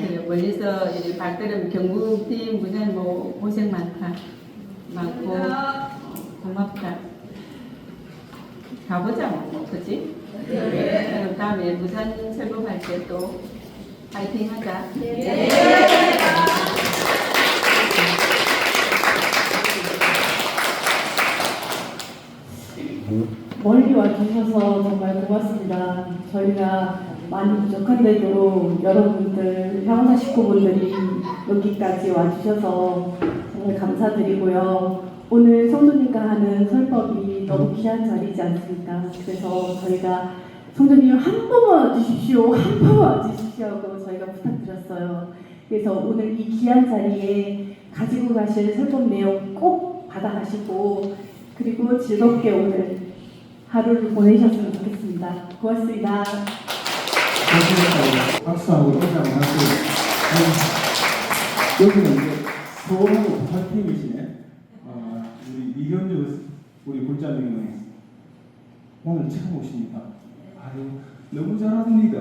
그래 멀리서 이제 발걸음 경북팀 부산 뭐 고생 많고 고맙다. 가보자 뭐 그치? 그럼 다음에 부산 설법할 때 또 파이팅 하자. 멀리 와주셔서 정말 고맙습니다. 저희가 많이 부족한데도 여러분들, 형사 식구분들이 여기까지 와주셔서 정말 감사드리고요. 오늘 성도님과 하는 설법이 너무 귀한 자리지 않습니까? 그래서 저희가 성도님 한 번만 와주십시오, 한 번만 와주십시오 하고 저희가 부탁드렸어요. 그래서 오늘 이 귀한 자리에 가지고 가실 설법 내용 꼭 받아가시고 그리고 즐겁게 오늘 하루를 보내셨으면 좋겠습니다. 고맙습니다. 감사합니다. 박수하고 인사하고 여기는 이제 서울하고 부산팀이시네. 우리 이현주 우리 골자님은 오늘 처음 오십니까? 아유 너무 잘하십니다.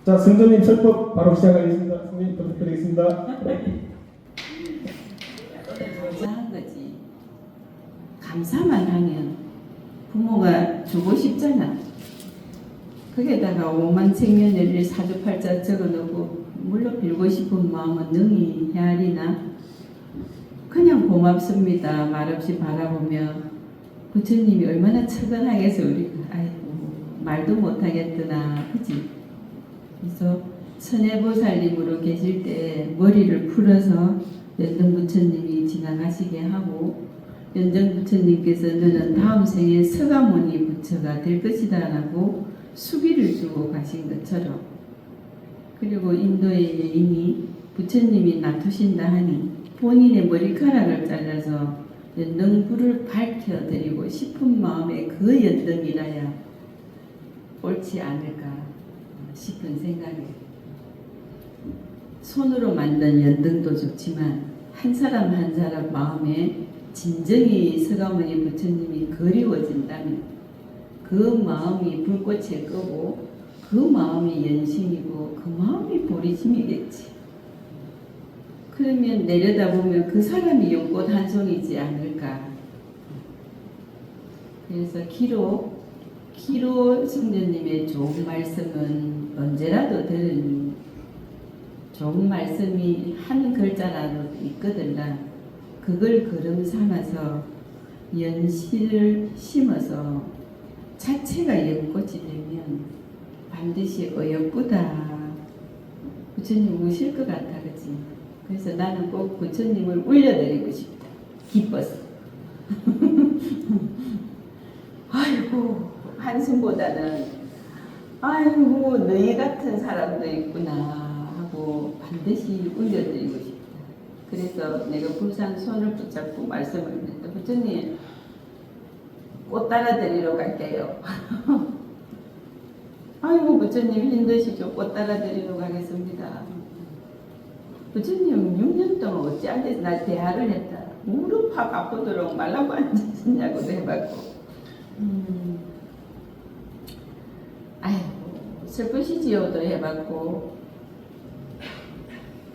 자 성도님 설법 바로 시작하겠습니다. 선생님 부탁드리겠습니다. 감사한 거지. 감사만 하면 부모가 주고 싶잖아. 거기에다가 5만 생년월일 사주팔자 적어놓고 물론 빌고 싶은 마음은 능히 헤아리나 그냥 고맙습니다 말없이 바라보며 부처님이 얼마나 처근하겠어. 우리가 아이고 말도 못하겠더나 그치? 그래서 천혜보살님으로 계실 때 머리를 풀어서 연등 부처님이 지나가시게 하고 연정 부처님께서 너는 다음 생에 서가모니 부처가 될 것이다 라고 수기를 주고 가신 것처럼 그리고 인도에 이미 부처님이 놔두신다 하니 본인의 머리카락을 잘라서 연등불을 밝혀드리고 싶은 마음에 그 연등이라야 옳지 않을까 싶은 생각에 손으로 만든 연등도 좋지만 한 사람 한 사람 마음에 진정이 서가모니 부처님이 그리워진다면 그 마음이 불꽃에 끄고 그 마음이 연심이고 그 마음이 보리심이겠지. 그러면 내려다보면 그 사람이 연꽃 한 송이지 않을까. 그래서 기로 성전님의 좋은 말씀은 언제라도 들으니 좋은 말씀이 한 글자라도 있거든요. 그걸 걸음 삼아서 연실을 심어서 자체가 연꽃이 되면 반드시 어여쁘다. 부처님 우실 것 같아, 그치? 그래서 나는 꼭 부처님을 울려드리고 싶다. 기뻐서. 아이고, 한숨보다는 아이고, 너희 같은 사람도 있구나 하고 반드시 울려드리고 싶다. 그래서 내가 불상 손을 붙잡고 말씀을 했다. 부처님, 꽃 따라 데리러 갈게요. 아이고 부처님 힘드시죠. 꽃 따라 데리러 가겠습니다. 부처님 6년 동안 어찌한테 날 대화를 했다. 무릎 확 아프도록 말라고 앉으셨냐고도 해봤고 아이고 슬프시지요도 해봤고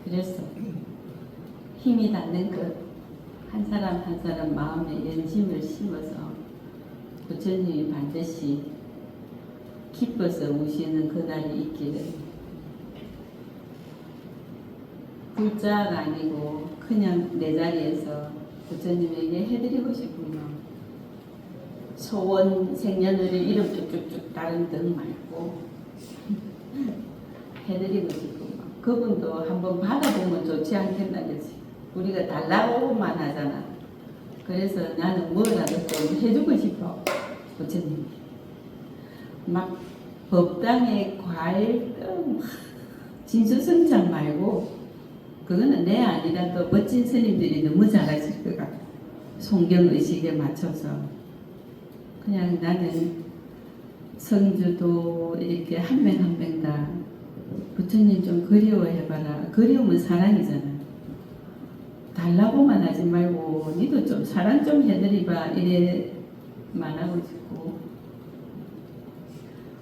그래서 힘이 닿는 것 한 사람 한 사람 마음에 연심을 심어서 부처님이 반드시 기뻐서 우시는 그날이 있기를 굴자가 아니고 그냥 내 자리에서 부처님에게 해드리고 싶은 마음 소원 생년월일 이름 쭉쭉쭉 다른 등 말고 해드리고 싶은 마음 그분도 한번 받아보면 좋지 않겠나 그지? 우리가 달라고만 하잖아. 그래서 나는 뭐라도 좀 해주고 싶어. 부처님. 막 법당에 과일 진수성찬 말고 그거는 내 아니라도 멋진 스님들이 너무 잘하실 것 같아. 성경의식에 맞춰서 그냥 나는 성주도 이렇게 한 명 한 명 다 부처님 좀 그리워해봐라. 그리우면 사랑이잖아. 달라고만 하지 말고 니도 좀 사랑 좀 해드리봐 이래만 하고 싶고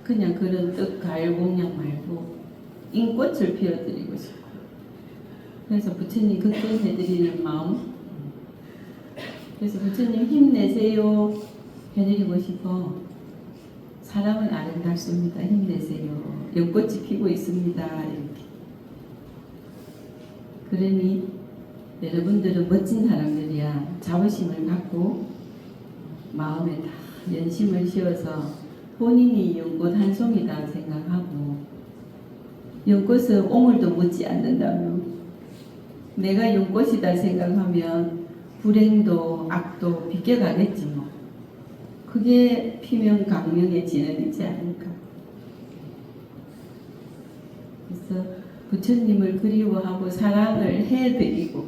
그냥 그런 뜻 과일 공양 말고 인꽃을 피워드리고 싶어. 그래서 부처님 극복해드리는 마음. 그래서 부처님 힘내세요 해드리고 싶어. 사람은 아름답습니다. 힘내세요. 연꽃이 피고 있습니다. 이렇게. 그러니 여러분들은 멋진 사람들이야. 자부심을 갖고 마음에 다 연심을 씌워서 본인이 연꽃 한 송이다 생각하고 연꽃은 오물도 묻지 않는다면 내가 연꽃이다 생각하면 불행도 악도 비껴가겠지 뭐. 그게 피면 강명의 진언이지 않을까. 그래서 부처님을 그리워하고 사랑을 해드리고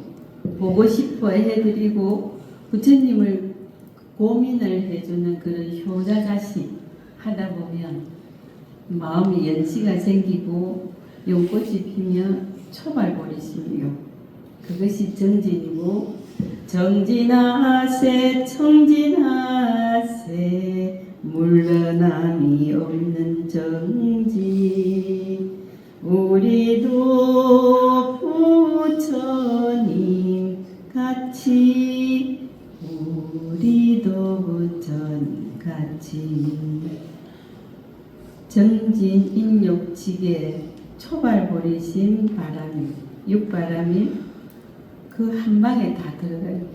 보고 싶어 해드리고 부처님을 고민을 해주는 그런 효자자식 하다 보면 마음이 연시가 생기고 연꽃이 피면 초발보리심이요. 그것이 정진이고 정진하세 청진하세 물러남이 없는 정진 우리도 부처님 같이 우리도 부처님 같이 정진 인욕지게 초발보리심 바람이 육바람이 그 한 방에 다 들어가요.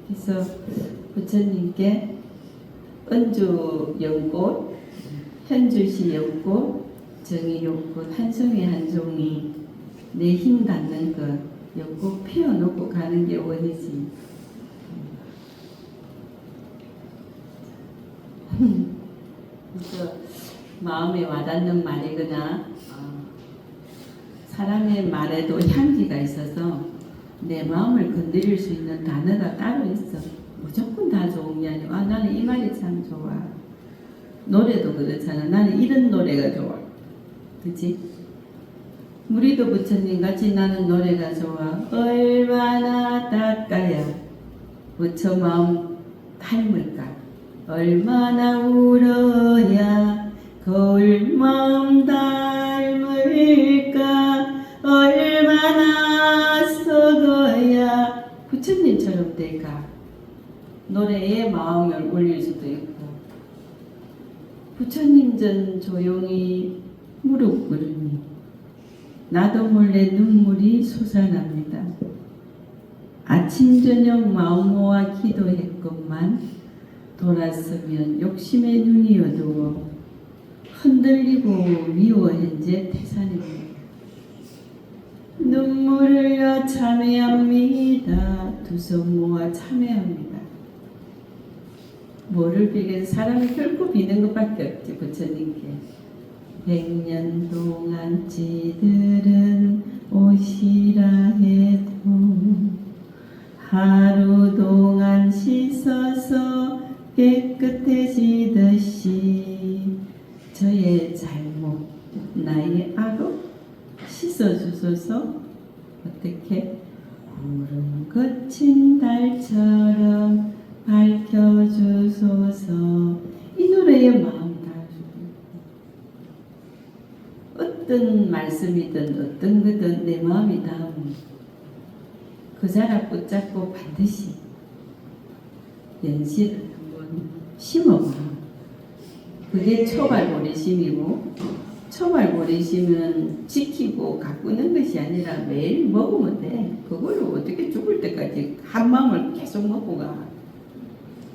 그래서 부처님께 은주 연꽃, 현주시 연꽃, 정의 연꽃 한 송이 한 송이 내 힘 닿는 것 연꽃 피워놓고 가는 게 원이지. 그래서 마음에 와닿는 말이거나 사람의 말에도 향기가 있어서 내 마음을 건드릴 수 있는 단어가 따로 있어. 무조건 다 좋은 게 아니고 나는 이 말이 참 좋아. 노래도 그렇잖아. 나는 이런 노래가 좋아. 그치? 우리도 부처님 같이 나는 노래가 좋아. 얼마나 닦아야 부처 마음 닮을까? 얼마나 울어야 거울 마음 닮을까? 얼마나 썩어야 부처님처럼 될까? 노래에 마음을 올릴 수도 있고 부처님 전 조용히 무릎 꿇으니 나도 몰래 눈물이 솟아납니다. 아침 저녁 마음 모아 기도했건만 돌아서면 욕심의 눈이 어두워 흔들리고 미워현재 태산입니다. 눈물을 흘려 참회합니다. 두 손 모아 참회합니다. 뭐를 비겠어? 사람이 결코 비는 것밖에 없지. 부처님께 100년 동안 찌들은 옷이라 해도 하루 동안 씻어서 깨끗해지듯이 저의 잘못, 나의 악업 씻어주소서. 어떻게? 구름 거친 달처럼 밝혀주소서. 이 노래에 마음 다 어떤 말씀이든 어떤 거든 내 마음이 닿으면 그 자락 붙잡고 반드시 연실을 한번 심어봐. 그게 초발보리심이고 초발보리심은 지키고 가꾸는 것이 아니라 매일 먹으면 돼. 그걸로 어떻게 죽을 때까지 한 마음을 계속 먹고 가.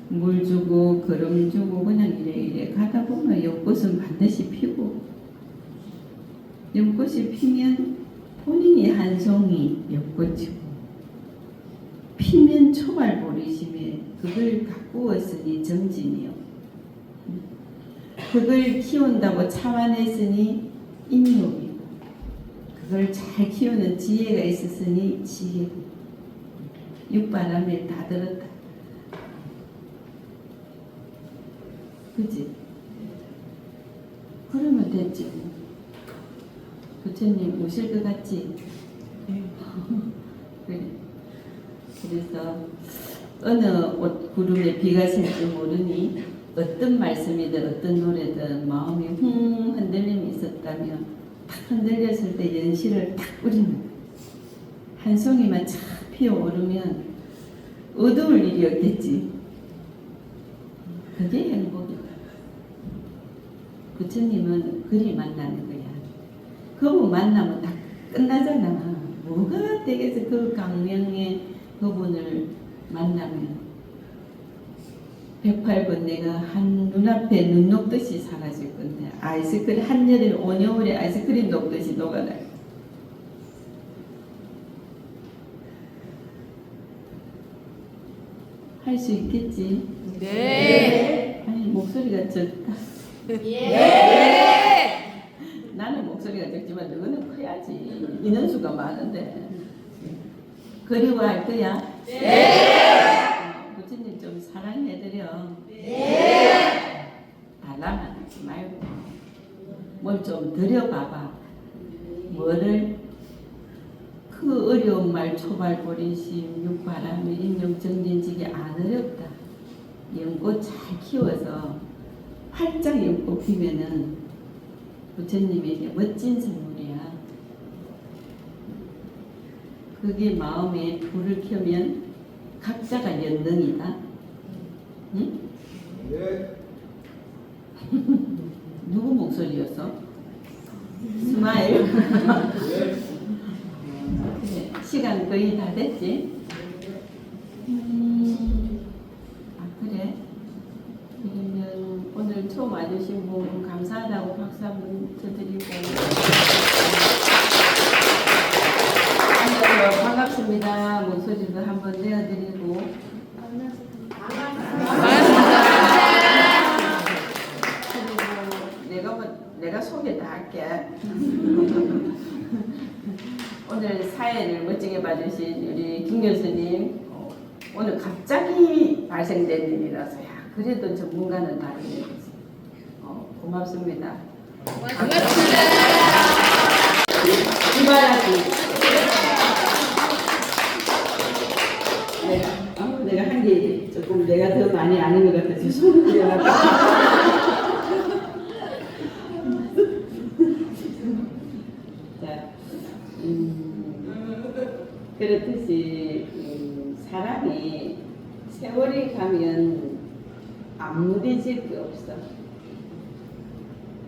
물 주고 걸음 주고 그냥 이래 가다 보면 연꽃은 반드시 피고 연꽃이 피면 본인이 한 송이 연꽃이고 피면 초발보리심에 그걸 가꾸었으니 정진이요. 그걸 키운다고 참아냈으니 인욕이고 그걸 잘 키우는 지혜가 있었으니 지혜고 육바람에 다 들었다. 그지? 그러면 됐지. 뭐. 부처님 오실 것 같지? 그래. 그래서 어느 옷 구름에 비가 셀지 모르니 어떤 말씀이든 어떤 노래든 마음이 흔들림이 있었다면 탁 흔들렸을 때 연실을 탁 뿌리는 거야. 한 송이만 착 피어오르면 어두울 일이 없겠지. 그게 행복이다. 부처님은 그리 만나는 거야. 그분 만나면 다 끝나잖아. 뭐가 되겠어. 그 강명의 그분을 만나면 108번 내가 한 눈앞에 눈 녹듯이 사라질 건데 아이스크림 한여름 온여울에 아이스크림 녹듯이 녹아나. 할 수 있겠지? 네. 아니 목소리가 적다. 예. 나는 목소리가 적지만 너는 커야지. 인원수가 많은데. 그리워할 거야? 네. 부처님 좀 사랑해드려. 네. 달라만 하지 말고 뭘 좀 들여봐봐. 뭐를 그 어려운 말 초발보리심 육바람이 인용정진지기 안 어렵다. 연꽃 잘 키워서 활짝 연꽃 피면은 부처님에게 멋진 선물이야. 그게 마음에 불을 켜면 각자가 연등이다. 응? 네. 누구 목소리였어? 스마일. 그래, 시간 거의 다 됐지? 그래. 그러면 오늘 처음 와주신 분 감사하다고 박수 한번 쳐드리고. 앉아서 반갑습니다. 목소리도 한번 내어드리고. 그리고 내가 소개 다 할게. 오늘 사회를 멋지게 봐주신 우리 김 교수님, 오늘 갑자기 발생된 일이라서 야 그래도 전문가는 다르네. 고맙습니다. 고맙습니다. 이발하기. 내가 한 게 조금 내가 더 많이 아는 것 같아서 손을 들여놨다. 자, 그렇듯이 사람이 세월이 가면 안 무뎌질 게 없어.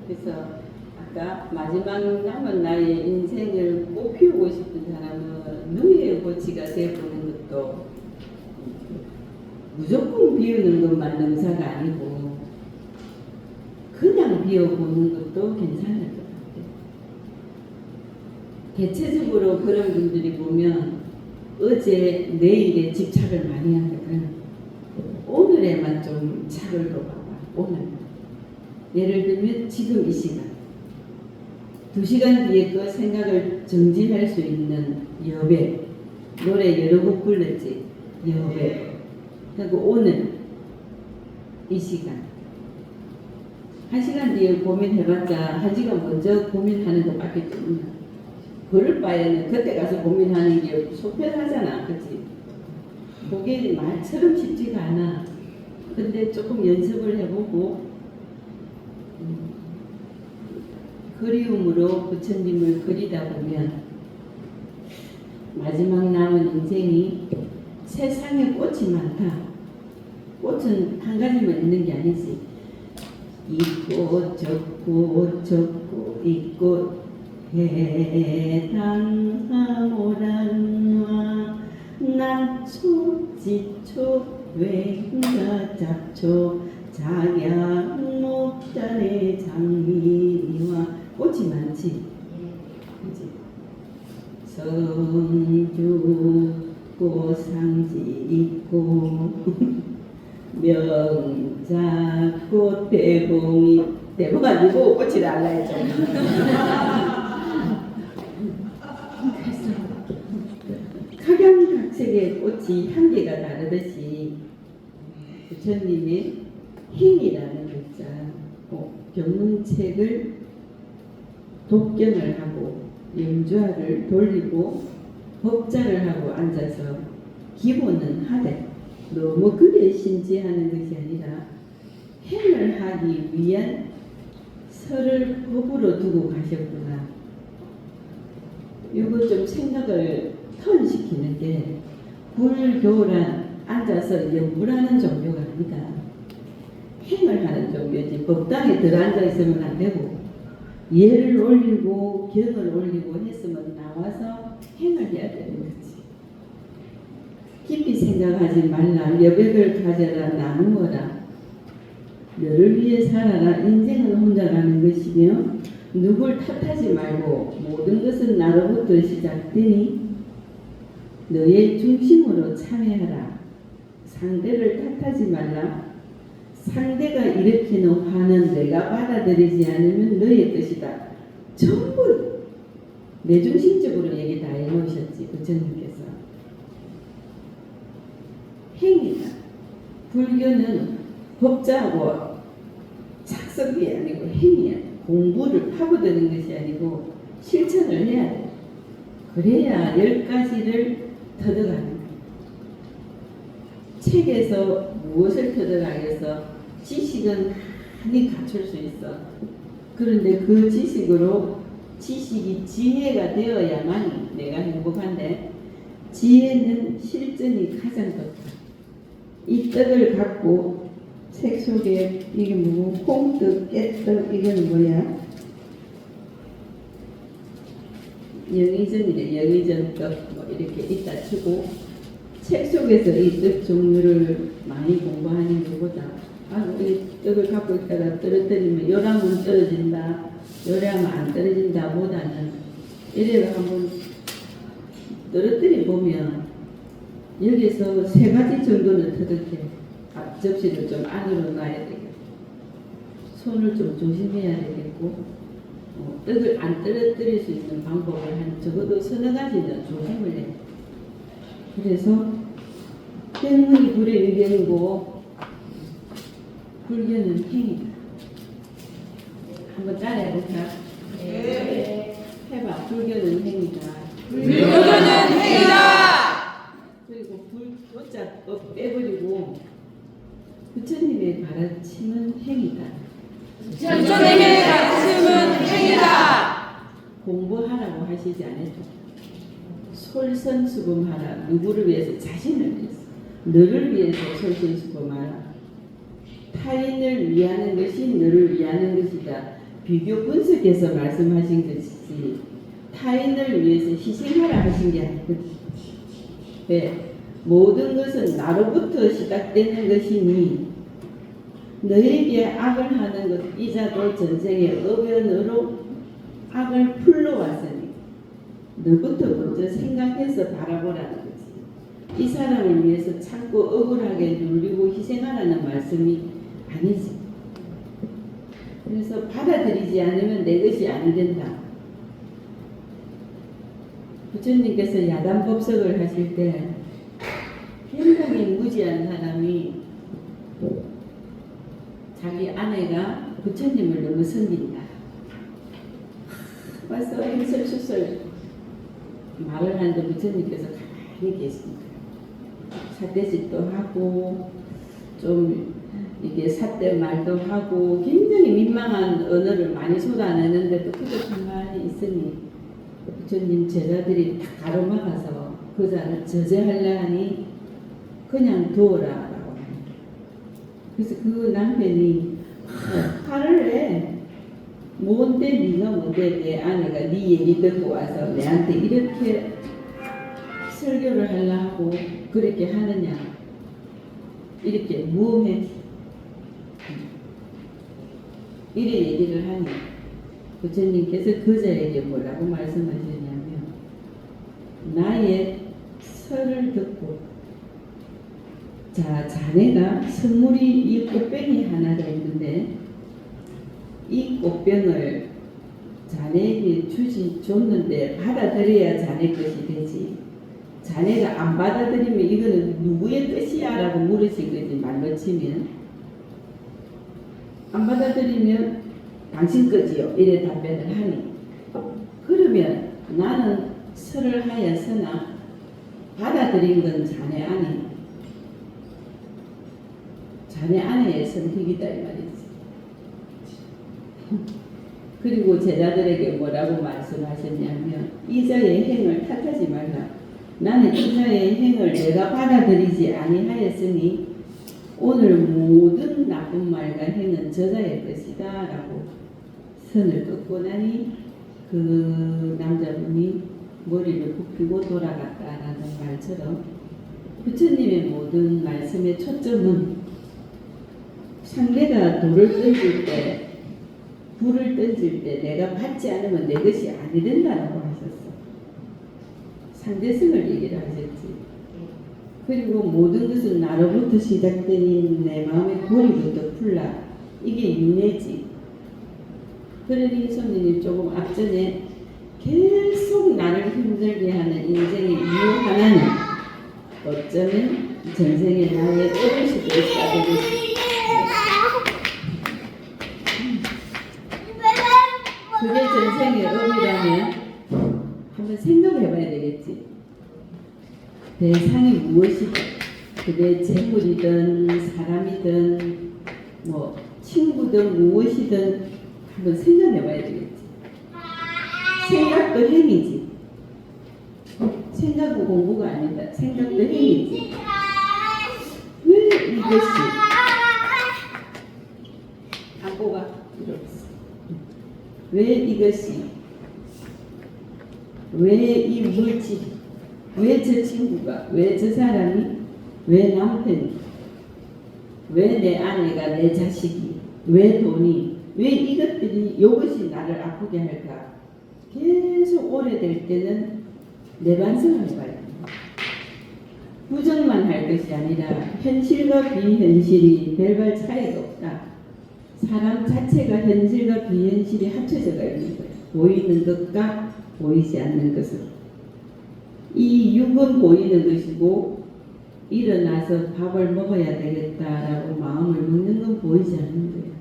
그래서 아까 마지막 남은 나의 인생을 꼭 피우고 싶은 사람은 누이의 고치가 되어보는 것도 무조건 비우는 것만 능사가 아니고 그냥 비워보는 것도 괜찮을 것 같아요. 대체적으로 그런 분들이 보면 어제 내일에 집착을 많이 하거든. 오늘에만 좀 착을 둬봐봐. 오늘 예를 들면 지금 이 시간 2시간 뒤에 그 생각을 정지할 수 있는 여백. 노래 여러 곡 불렀지. 여백. 그리고 오늘 이 시간 1시간 뒤에 고민해봤자 1시간 먼저 고민하는 것밖에 없나. 그럴 바에는 그때 가서 고민하는 게 속편하잖아. 그치? 그게 말처럼 쉽지가 않아. 근데 조금 연습을 해보고 그리움으로 부처님을 그리다 보면 마지막 남은 인생이 세상에 꽃이 많다. 꽃은 한 가지만 있는 게 아니지. 이 꽃, 저 꽃, 저 꽃, 이 꽃, 해당하오란와 난초, 지초, 외가 잡초, 작약, 목단의 장미와 꽃이 많지. 있고 상지 있고 명작고 대봉 아니고 꽃이 날라야죠. 그래서 각양각색의 꽃이 향기가 다르듯이 부처님의 행이라는 글자 경문책을 독견을 하고 영주화를 돌리고 법자를 하고 앉아서 기본은 하되 너무 그게 심지하는 것이 아니라 행을 하기 위한 설을 법으로 두고 가셨구나. 이거 좀 생각을 턴시키는 게 불교란 앉아서 연구하는 종교가 아니다. 행을 하는 종교지. 법당에 들어앉아 있으면 안 되고 예를 올리고 경을 올리고 했으면 나와서 행을 해야 되는 거지. 깊이 생각하지 말라. 여백을 가져라. 나누어라. 너를 위해 살아라. 인생은 혼자 가는 것이며 누굴 탓하지 말고 모든 것은 나로부터 시작되니 너의 중심으로 참여하라. 상대를 탓하지 말라. 상대가 일으키는 화는 내가 받아들이지 않으면 너의 뜻이다. 전부 내중심적으로 얘기 다 해놓으셨지 부처님께서. 행위다. 불교는 법자하고 착석이 아니고 행위야. 공부를 파고드는 것이 아니고 실천을 해야 돼. 그래야 10가지를 터득하는 거야. 책에서 무엇을 터득하겠어? 지식은 많이 갖출 수 있어. 그런데 그 지식으로 지식이 지혜가 되어야만 내가 행복한데 지혜는 실전이 가장 좋다. 이 떡을 갖고 책 속에 이게 뭐고 콩떡, 깨떡 이건 뭐야? 영의전이래. 영의전 떡 뭐 이렇게 있다 치고 책 속에서 이 떡 종류를 많이 공부하는 것보다 이 떡을 갖고 있다가 떨어뜨리면 요라면 떨어진다, 요라면 안 떨어진다 보다는 이래가 한번 떨어뜨려 보면 여기서 3가지 정도는 터득해. 접시를 좀 안으로 놔야 되겠고 손을 좀 조심해야 되겠고 떡을 안 떨어뜨릴 수 있는 방법을 한 적어도 3가지는 조심을 해. 그래서 때문이 불의 의견이고 불교는 행위다. 한번 따라해볼까? 네. 해봐. 불교는 행위다. 불교는 행위다. 그리고 불교자법 빼버리고 부처님의 가르침은 행위다. 부처님의 가르침은 행위다. 공부하라고 하시지 않았죠. 솔선수범하라. 누구를 위해서? 자신을 위해서. 너를 위해서 솔선수범하라. 타인을 위하는 것이 너를 위하는 것이다. 비교 분석해서 말씀하신 것이지 타인을 위해서 희생하라 하신 게 아니거든. 왜? 모든 것은 나로부터 시작되는 것이니 너에게 악을 하는 것 이자도 전쟁의 어변으로 악을 풀러왔으니 너부터 먼저 생각해서 바라보라는 거지. 이 사람을 위해서 자꾸 억울하게 눌리고 희생하라는 말씀이 아니지. 그래서 받아들이지 않으면 내 것이 안 된다. 부처님께서 야단법석을 하실 때 굉장히 무지한 사람이 자기 아내가 부처님을 너무 섬긴다. 와서 횡설수설 말을 하는데 부처님께서 가만히 계십니다. 삿대짓도 하고 좀 이게 삿대 말도 하고 굉장히 민망한 언어를 많이 쏟아내는데도 그저 가만히 있으니 부처님 제자들이 다 가로막아서 그 자를 저제하려 하니 그냥 두어라 라고 합니다. 그래서 그 남편이 화를 내. 뭔데 네가 뭔데 내 아내가 네 얘기 듣고 와서 내한테 이렇게 설교를 하려 하고 그렇게 하느냐. 이렇게 무엄해. 이래 얘기를 하니 부처님께서 그자에게 뭐라고 말씀하시냐면 나의 설을 듣고 자, 자네가 선물이 이 꽃병이 하나가 있는데 이 꽃병을 자네에게 줬는데 받아들여야 자네 것이 되지. 자네가 안 받아들이면 이거는 누구의 뜻이야? 라고 물으신 거지. 말로 치면 안 받아들이면 당신 거지요. 이래 답변을 하니 그러면 나는 설을 하였으나 받아들인 건 자네 아니 자네 아내의 선택이다 이 말이지. 그리고 제자들에게 뭐라고 말씀하셨냐면 이자의 행을 탓하지 말라. 나는 이자의 행을 내가 받아들이지 아니하였으니 오늘 모든 나쁜 말과 행은 저자의 것이다 라고 선을 긋고 나니 그 남자분이 머리를 굽히고 돌아갔다라는 말처럼 부처님의 모든 말씀의 초점은 상대가 돌을 던질 때 불을 던질 때 내가 받지 않으면 내 것이 아니 된다라고 하셨어. 상대성을 얘기를 하셨지. 그리고 모든 것은 나로부터 시작되니 내 마음의 고리부터 풀라. 이게 윤회지. 그러니 손님이 조금 앞전에 계속 나를 힘들게 하는 인생의 이유 하나는 어쩌면 전생에 나의 어릴 수도 있다고 그게 전생의 업이라면 한번 생각해봐야 되겠지. 대상이 무엇이든 그게 재물이든 사람이든 뭐 친구든 무엇이든 한번 생각해봐야 되겠지. 생각도 행위지. 생각은 공부가 아니다. 생각도 행위지. 왜 이것이 안보가 이렇습니다. 왜 이것이 왜 이 물질 왜 저 친구가 왜 저 사람이 왜 남편이 왜 내 아내가 내 자식이 왜 돈이 왜 이것들이 이것이 나를 아프게 할까 계속 오래될 때는 내 반성을 해봐야 됩니다. 부정만 할 것이 아니라 현실과 비현실이 별반 차이가 없다. 사람 자체가 현실과 비현실이 합쳐져가 있는 거예요. 보이는 것과 보이지 않는 것으로. 이 육은 보이는 것이고 일어나서 밥을 먹어야 되겠다라고 마음을 먹는 건 보이지 않는 거예요.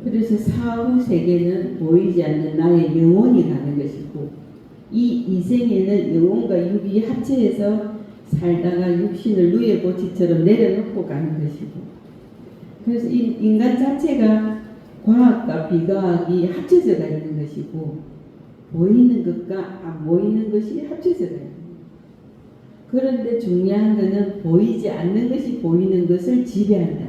그래서 사후 세계는 보이지 않는 나의 영혼이 가는 것이고 이 이생에는 영혼과 육이 합체해서 살다가 육신을 누에 보치처럼 내려놓고 가는 것이고 그래서 이 인간 자체가 과학과 비과학이 합쳐져가 있는 것이고 보이는 것과 안 보이는 것이 합쳐져가 있는 거예요. 그런데 중요한 것은 보이지 않는 것이 보이는 것을 지배한다.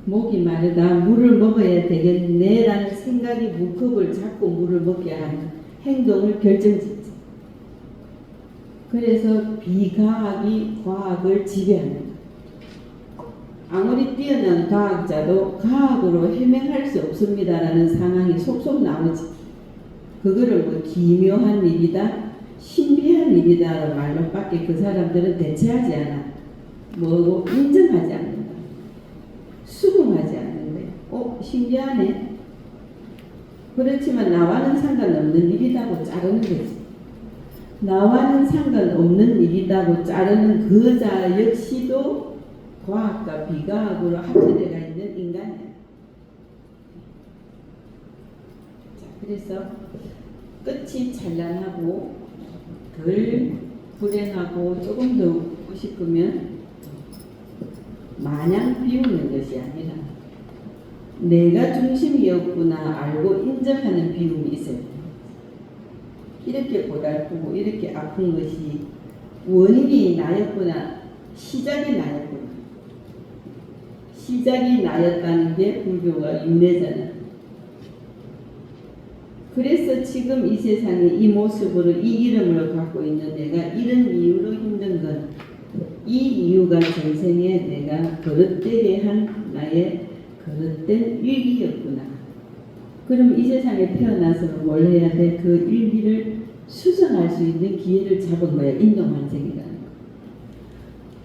목이 마르다 물을 먹어야 되겠네라는 생각이 무컵을 잡고 물을 먹게 하는 행동을 결정짓지. 그래서 비과학이 과학을 지배하는 거예요. 아무리 뛰어난 과학자도 과학으로 해명할 수 없습니다라는 상황이 속속 나오지. 그거를 뭐 기묘한 일이다, 신비한 일이다라는 말로밖에 그 사람들은 대체하지 않아. 뭐 인정하지 않는다. 수긍하지 않는 거예요. 신기하네. 그렇지만 나와는 상관없는 일이라고 자르는 거지. 나와는 상관없는 일이라고 자르는 그 자 역시도 과학과 비과학으로 합쳐되어 있는 인간이야. 자, 그래서 끝이 찬란하고 덜 불행하고 조금 더 웃고 싶으면 마냥 비우는 것이 아니라 내가 중심이었구나 알고 인정하는 비움이 있어요. 이렇게 고달프고 이렇게 아픈 것이 원인이 나였구나, 시작이 나였구나. 시작이 나였다는 게 불교가 윤회잖아. 그래서 지금 이 세상에 이 모습으로 이 이름을 갖고 있는 내가 이런 이유로 힘든 건 이 이유가 전생에 내가 버릇되게 한 나의 버릇된 일기였구나. 그럼 이 세상에 태어나서 뭘 해야 돼? 그 일기를 수정할 수 있는 기회를 잡은 거야. 인도만생이라는 거.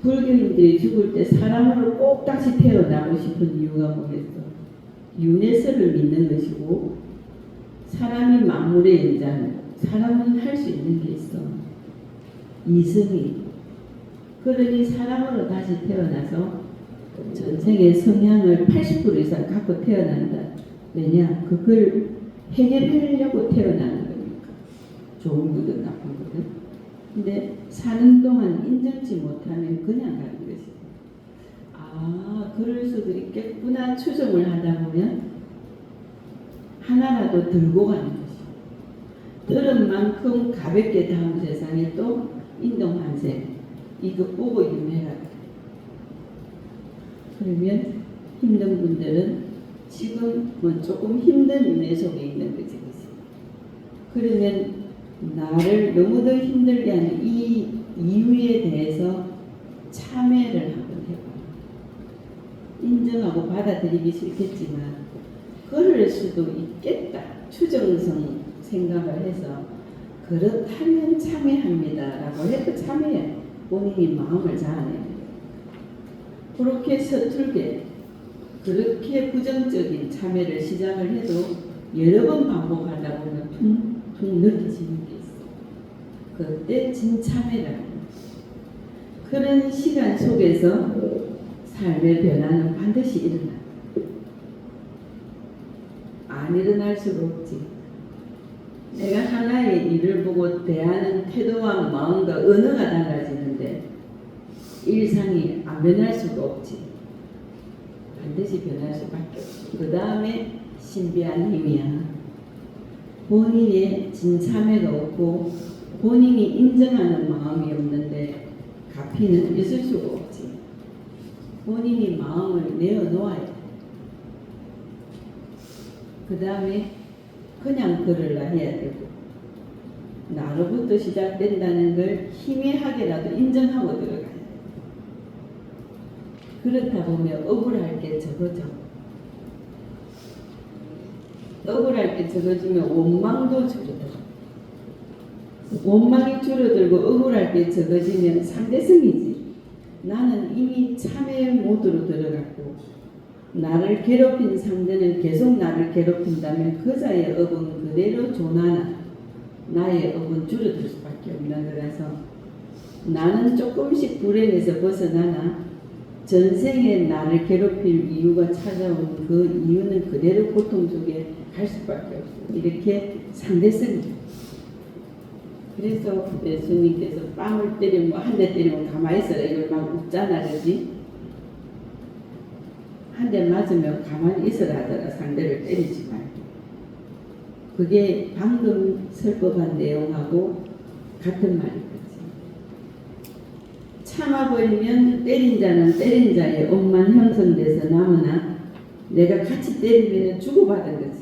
불교인들이 죽을 때 사람으로 꼭 다시 태어나고 싶은 이유가 뭐겠어? 윤회설을 믿는 것이고 사람이 만물의 인자는 사람은 할 수 있는 게 있어. 이승이. 그러니 사람으로 다시 태어나서 전생의 성향을 80% 이상 갖고 태어난다. 왜냐? 그걸 해결하려고 태어나는 거니까. 좋은 거든 나쁜 거든. 근데 사는 동안 인정치 못하면 그냥 가는 것이. 아, 그럴 수도 있겠구나 추정을 하다 보면 하나라도 들고 가는 것이. 들은 만큼 가볍게 다음 세상에 또 인동환생 이거 보고 유명하다. 그러면 힘든 분들은 지금 뭐 조금 힘든 윤회 속에 있는 거지. 그러면 나를 너무도 힘들게 하는 이 이유에 대해서 참회를 한번 해봐. 인정하고 받아들이기 싫겠지만 그럴 수도 있겠다. 추정성 생각을 해서 그렇다면 참회합니다 라고 해도 참회해. 본인이 마음을 자아내는 거예요. 그렇게 서툴게 그렇게 부정적인 참회를 시작을 해도 여러 번 반복하다 보면 퉁퉁 느껴지는 게 있어. 그때 진참회라고. 그런 시간 속에서 삶의 변화는 반드시 일어나. 안 일어날 수가 없지. 내가 하나의 일을 보고 대하는 태도와 마음과 언어가 달라지는데 일상이 안 변할 수가 없지. 반드시 변할 수밖에 없어. 그 다음에 신비한 힘이야. 본인의 진참회가 없고 본인이 인정하는 마음이 없는데 가피는 있을 수가 없지. 본인이 마음을 내어놓아야 돼. 그 다음에 그냥 걸으려 해야 되고 나로부터 시작된다는 걸 희미하게라도 인정하고 들어가야 돼. 그렇다 보면 억울할 게 적어져. 억울할 게 적어지면 원망도 줄어들어. 원망이 줄어들고 억울할 게 적어지면 상대성이지. 나는 이미 참회 모드로 들어갔고 나를 괴롭힌 상대는 계속 나를 괴롭힌다면 그자의 업은 그대로 존하나 나의 업은 줄어들 수밖에 없는 거라서 나는 조금씩 불행에서 벗어나나 전생에 나를 괴롭힐 이유가 찾아온 그 이유는 그대로 고통 속에 갈 수밖에 없어. 이렇게 상대성이. 그래서 예수님께서 빵을 때리면 한 대 때리면 가만히 있어라 이걸 막 웃잖아, 그지? 한 대 맞으면 가만히 있어라 하더라. 상대를 때리지 말고. 그게 방금 설법한 내용하고 같은 말이거지. 참아버리면 때린 자는 때린 자의 업만 형성돼서 남으나 내가 같이 때리면 주고받은 거지.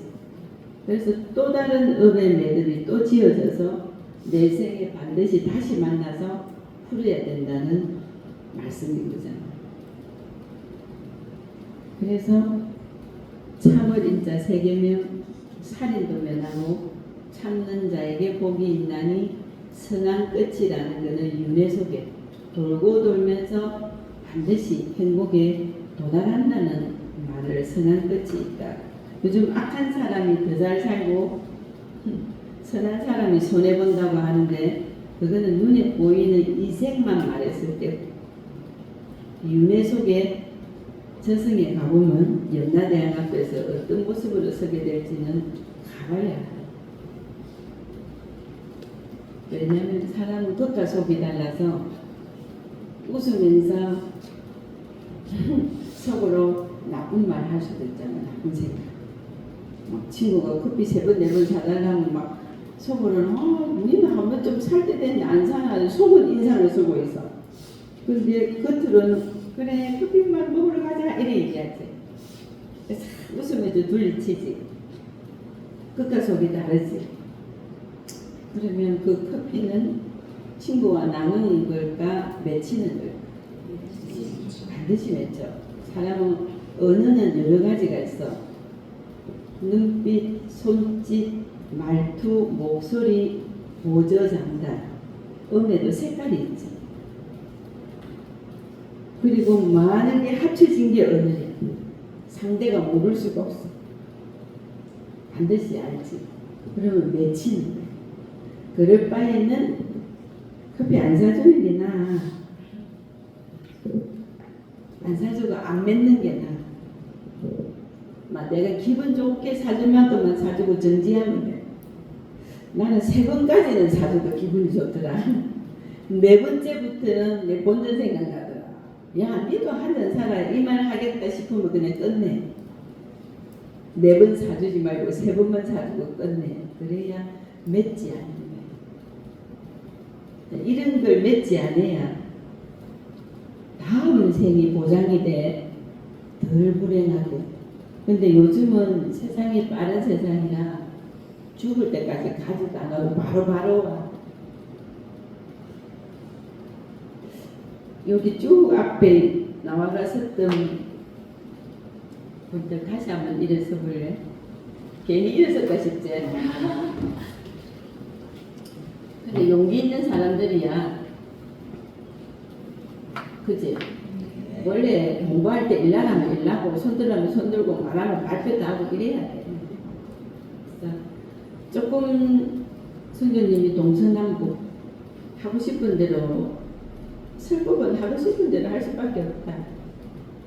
그래서 또 다른 업의 매듭이 또 지어져서 내 생에 반드시 다시 만나서 풀어야 된다는 말씀인 거잖아. 그래서 참을 인자 세계명 살인도 면하고 참는 자에게 복이 있나니 선한 끝이라는 것은 윤회 속에 돌고 돌면서 반드시 행복에 도달한다는 말을 선한 끝이 있다. 요즘 악한 사람이 더 잘 살고 선한 사람이 손해본다고 하는데 그거는 눈에 보이는 이색만 말했을 때 윤회 속에 저승에 가보면 연나대왕 앞에서 어떤 모습으로 서게 될지는 가봐야 해. 왜냐하면 사람은 겉과 속이 달라서 웃으면서 속으로 나쁜 말 할 수도 있잖아. 나쁜 생각. 막 친구가 커피 3번 4번 사달라면 막 속으로는 니는 한번 좀 살 때 됐니 안 사나 속은 인상을 쓰고 있어. 근데 겉으로는 그래 커피만 먹으러 가자 이래 얘기하지. 그래서 웃으면서 둘리치지. 겉과 속이 다르지. 그러면 그 커피는 친구와 나누는 걸까 맺히는 걸까? 반드시 맺죠. 사람은 언어는 여러 가지가 있어. 눈빛, 손짓, 말투, 목소리, 보저, 장단, 음에도 색깔이 있지. 그리고 많은 게 합쳐진 게 언어야. 상대가 모를 수가 없어. 반드시 알지. 그러면 맺히는 거야. 그럴 바에는 커피 안 사주는 게 나아. 안 사주고 안 맺는 게 나아. 막 내가 기분 좋게 사줄 만큼만 사주고 정지하면 돼. 나는 3번까지는 사줘도 기분이 좋더라. 4번째부터는 내 본전 생각나더라. 야, 니도 한 잔 사라. 이 말 하겠다 싶으면 그냥 끝내. 4번 사주지 말고 3번만 사주고 끝내. 그래야 맺지 않는 거야. 이런 걸 맺지 않아야 다음 생이 보장이 돼. 덜 불행하게. 근데 요즘은 세상이 빠른 세상이라 죽을 때까지 가지도 안 하고 바로 와. 여기 쭉 앞에 나와가 섰던 분들 다시 한번 일어서 볼래? 괜히 일어섰다 싶지? 근데 용기 있는 사람들이야. 그지? 원래 공부할 때 일나가면 일나고 손들라면 손들고 말하면 발표도 하고 이래야 돼. 그래서 조금 선교님이 동서남북 하고 싶은 대로 설법은 하고 싶은 대로 할 수밖에 없다.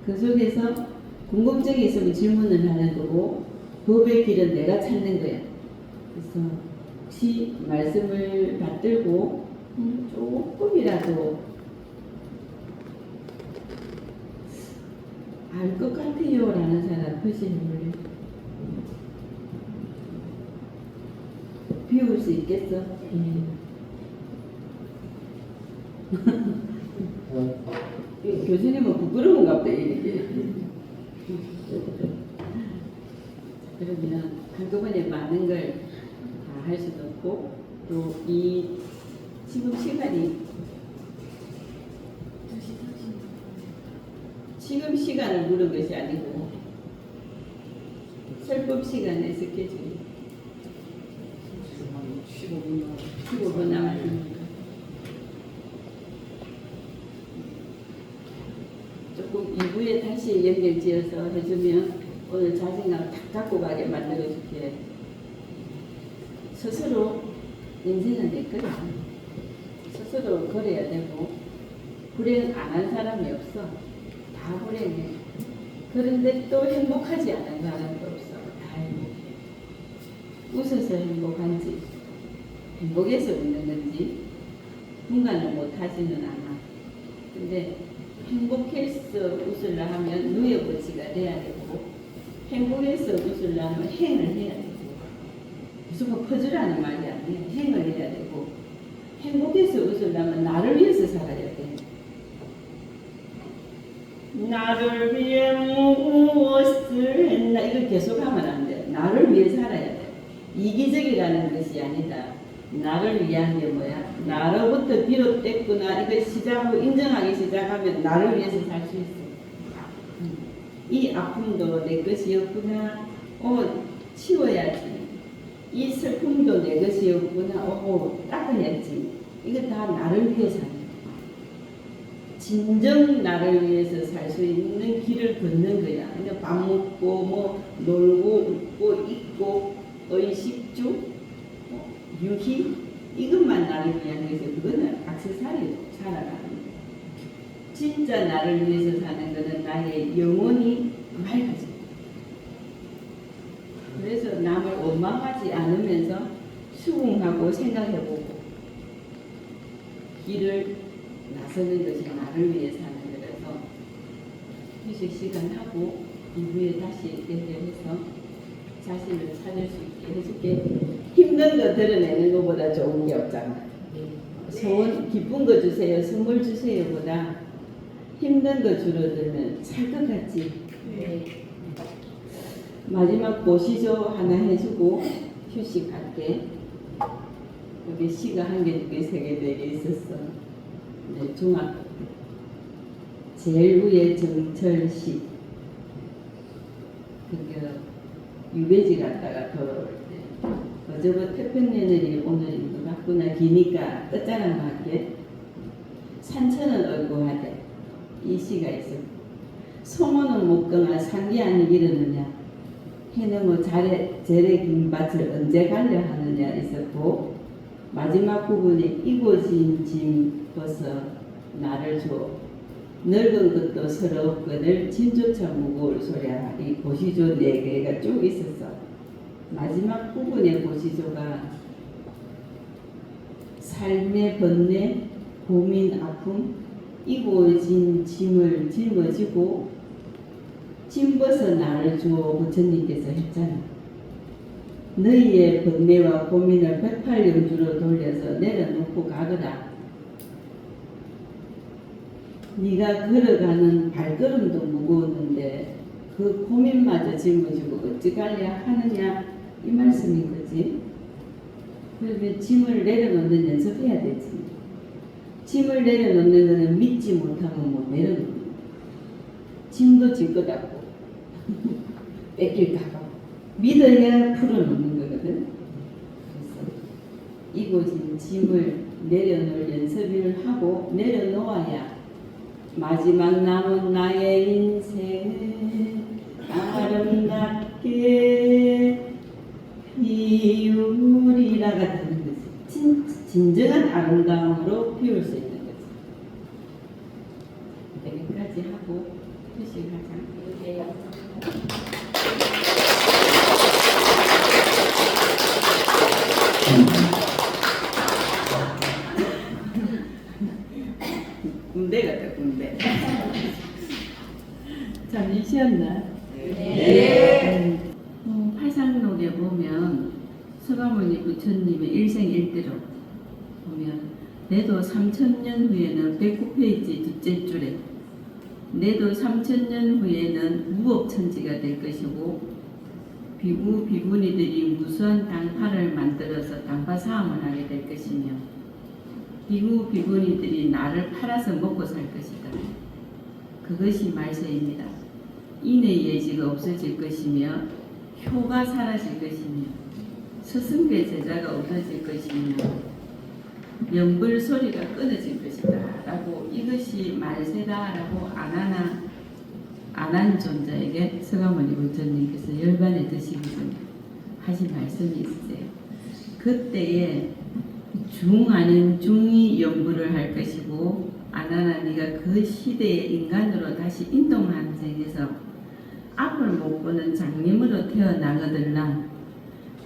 그 속에서 궁금증이 있으면 질문을 하는 거고 법의 길은 내가 찾는 거야. 그래서 혹시 말씀을 받들고 조금이라도 알 것 같아요 라는 사람 표시를 올려. 비울 수 있겠어? 교수님은 부끄러운가 보다 이게. 그러면 한꺼번에 많은 걸 다 할 수도 없고 또 이 지금 시간을 물은 것이 아니고 설법 시간의 스케줄이 15분 남았으니까 조금 2부에 다시 연결지어서 해주면 오늘 자신감 탁 갖고 가게 만들어줄게. 스스로 인생은 내 거야. 스스로 걸어야 되고 불행 안 한 사람이 없어. 다 불행해. 그런데 또 행복하지 않은 사람도 없어. 다 행복해. 웃어서 행복한지 행복해서 웃는 건지 분간을 못 하지는 않아. 근데 행복해서 웃으려 하면 누여보치가 돼야 되고 행복해서 웃으려 하면 행을 해야 되고 무조건 퍼주라는 말이 아니야. 행을 해야 되고 행복해서 웃으려면 나를 위해서 살아야 돼. 나를 위해 무엇을 했나 이걸 계속하면 안 돼. 나를 위해 살아야 돼. 이기적이라는 것이 아니다. 나를 위한 게 뭐야? 나로부터 비롯됐구나. 이걸 시작하고 인정하기 시작하면 나를 위해서 살 수 있어. 이 아픔도 내 것이었구나. 치워야지. 이 슬픔도 내 것이었구나. 닦아야지. 이거 다 나를 위해 사는 거야. 진정 나를 위해서 살 수 있는 길을 걷는 거야. 그러니까 밥 먹고 놀고 웃고 있고 의식주 유희 이것만 나를 위한 것이 그거는 액세서리로 살아가는 거야. 진짜 나를 위해서 사는 거는 나의 영혼이 맑아져. 그래서 남을 원망하지 않으면서 수긍하고 생각해보고 길을 나서는 것이 나를 위해 사는 거라서 휴식 시간 하고 이후에 다시 연결해서 자신을 찾을 수 있게 해줄게. 힘든 거 드러내는 것보다 좋은 게 없잖아. 소원 기쁜 거 주세요, 선물 주세요 보다 힘든 거 줄어들면 살 것 같지. 마지막 보시죠 하나 해주고 휴식할게. 여기 시가 1개, 2개, 3개, 4개 있었어. 네, 중학교 제일 위에 정철시 그게 유배지 갔다가 돌아올 때 어저께 태평년일이 오늘인 것 같구나. 기니까 끝자락만 할게. 산천은 얼고 하되 이 시가 있어요. 소문은 못거나 상기 아니 이르느냐 해는 뭐 재래 긴 밭을 언제 갈려 하느냐 있었고, 마지막 부분에 이고진 짐 벗어 나를 줘 늙은 것도 서럽거늘 짐조차 무거울 소리야. 이 고시조 4개가 쭉 있었어. 마지막 부분의 고시조가 삶의 번뇌, 고민, 아픔, 이고진 짐을 짊어지고 짐 벗어 나를 주어 부처님께서 했잖아. 너희의 번뇌와 고민을 108영주로 돌려서 내려놓고 가거라. 네가 걸어가는 발걸음도 무거웠는데 그 고민마저 짊어지고 어찌 가려 하느냐, 이 말씀인 거지. 그러면 짐을 내려놓는 연습해야 되지. 짐을 내려놓는 거는 믿지 못하면 못 내려놓는 거야. 짐도 질 것 같고 뺏길까봐 믿어야 풀어놓는 거거든. 그래서 이고진 짐을 내려놓을 연습을 하고 내려놓아야 마지막 남은 나의 인생을 아름답게 피우리라가 되는 거지. 진정한 아름다움으로 피울 수 있는 거지. 여기까지 하고 표시하자. 군대 같다, 군대. 잠시 쉬었나? 네. 팔상록에 보면 서가모니 부처님의 일생일대로 보면 내도 3000년 후에는 109페이지 둘째 줄에 내도 3000년 후에는 무법천지가 될 것이고 비구 비구니들이 무수한 당파를 만들어서 당파 사함을 하게 될 것이며 비구 비구니들이 나를 팔아서 먹고 살 것이다. 그것이 말세입니다. 인의 예지가 없어질 것이며 효가 사라질 것이며 스승배 제자가 없어질 것이며 명불 소리가 끊어질 것이다 라고, 이것이 말세다 라고 안 한 존자에게 서가모니 부처님께서 열반에 드시기 전에 하신 말씀이 있으세요. 그때에 중 아닌 중이 연구를 할 것이고, 아나나 네가 그 시대의 인간으로 다시 인동한생에서 앞을 못 보는 장님으로 태어나거들라.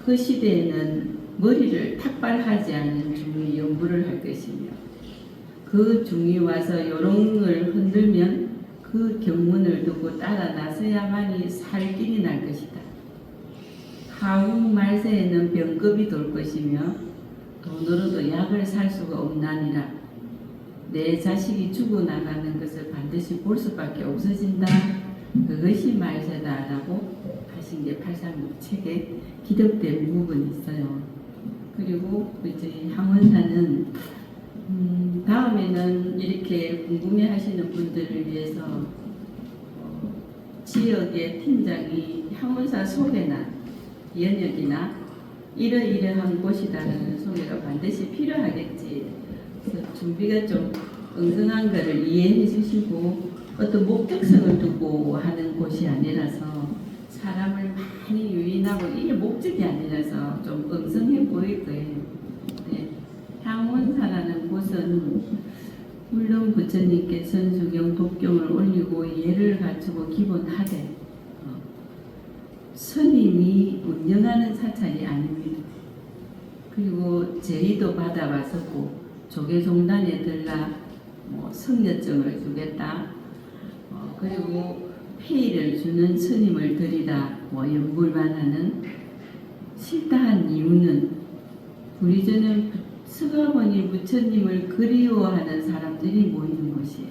그 시대에는 머리를 탁발하지 않는 중이 연구를 할 것이며, 그 중이 와서 요롱을 흔들면 그 경문을 두고 따라 나서야만이 살 길이 날 것이다. 하후 말세에는 병급이 돌 것이며 돈으로도 약을 살 수가 없나니라. 내 자식이 죽어나가는 것을 반드시 볼 수밖에 없어진다. 그것이 말세다라고 하신 게 팔상록 책에 기록된 부분이 있어요. 그리고 이제 향원사는 다음에는 이렇게 궁금해하시는 분들을 위해서 지역의 팀장이 향원사 소개나 연역이나 이러이러한 곳이다라는 소개가 반드시 필요하겠지. 그래서 준비가 좀 엉성한 것을 이해해 주시고, 어떤 목적성을 두고 하는 곳이 아니라서 사람을 많이 유인하고 이게 목적이 아니라서 좀 엉성해 보일 거예요. 네. 향원사라는 곳은 물론 부처님께서는 수경 독경을 올리고 예를 갖추고 기본하되 스님이 운영하는 사찰이 아닙니다. 그리고 제의도 받아봤었고 조계종단에 들라 성녀증을 주겠다. 그리고 폐의를 주는 스님을 들이다 연불만 하는 실다한 이유는 우리 전에 서가모니 부처님을 그리워하는 사람들이 모이는 곳이에요.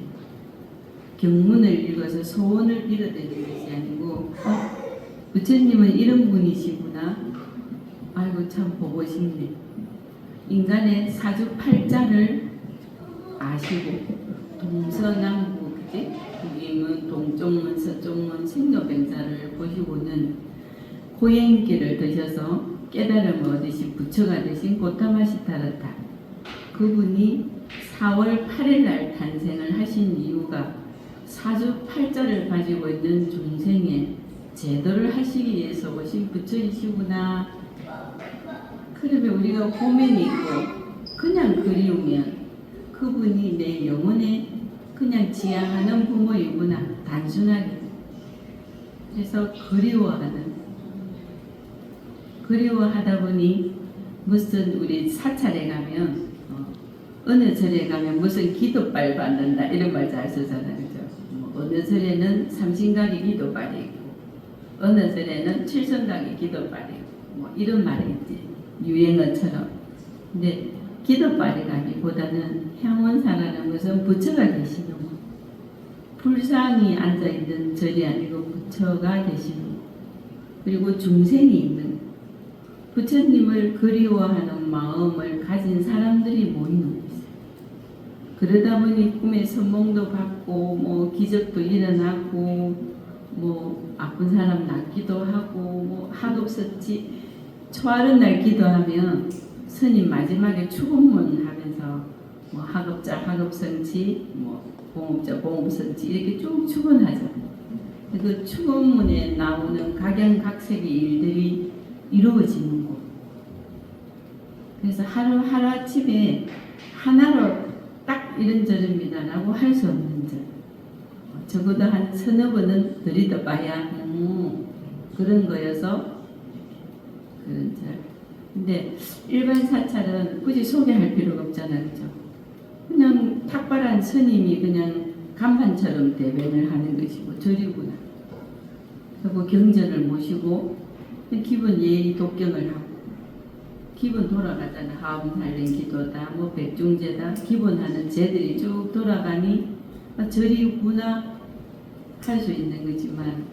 경문을 읽어서 소원을 빌어드리는 것이 아니고 부처님은 이런 분이시구나. 아이고 참 보고 싶네. 인간의 사주팔자를 아시고 동서남북 그지? 북임은 동쪽문 서쪽문 생로병사를 보시고는 고행길을 드셔서 깨달음을 얻으신 부처가 되신 고타마시타르타, 그분이 4월 8일 날 탄생을 하신 이유가 사주팔자를 가지고 있는 중생의 제도를 하시기 위해서 오신 부처이시구나. 그러면 우리가 고민이 있고 그냥 그리우면 그분이 내 영혼에 그냥 지향하는 부모이구나. 단순하게. 그래서 그리워하다 보니 무슨 우리 사찰에 가면 어느 절에 가면 무슨 기도빨 받는다 이런 말 잘 쓰잖아요. 그죠? 어느 절에는 삼신각의 기도빨이 있고 어느 절에는 칠성각의 기도빨이 있고 이런 말이 있지. 유행어처럼. 근데 기도빨이 가기보다는 향원사라는 것은 부처가 계시는 거. 불상이 앉아있는 절이 아니고 부처가 계시는 거. 그리고 중생이 있는 거. 부처님을 그리워하는 마음을 가진 사람들이 모이는 곳이에요. 그러다 보니 꿈에 선몽도 받고 기적도 일어나고 아픈 사람 낫기도 하고 학업석지 초하는 날 기도하면 스님 마지막에 축원문 하면서 학업자 학업성지 공업자 공업성지 이렇게 쭉 축원하죠. 그 축원문에 나오는 각양각색의 일들이 이루어지는 곳. 그래서 하루아침에 하나로 딱 이런저런입니다라고 할 수 없는 절. 적어도 한 서너 번은 들이대봐야 그런 거여서 그런 절. 근데 일반 사찰은 굳이 소개할 필요가 없잖아요. 그죠? 그냥 탁발한 스님이 그냥 간판처럼 대변을 하는 것이고 절이구나. 그리고 경전을 모시고 기본 예의 독경을 하고 기본 돌아가잖아. 하음살림 기도다 백중제다 기본하는 제들이 쭉 돌아가니 절이구나 할 수 있는 거지만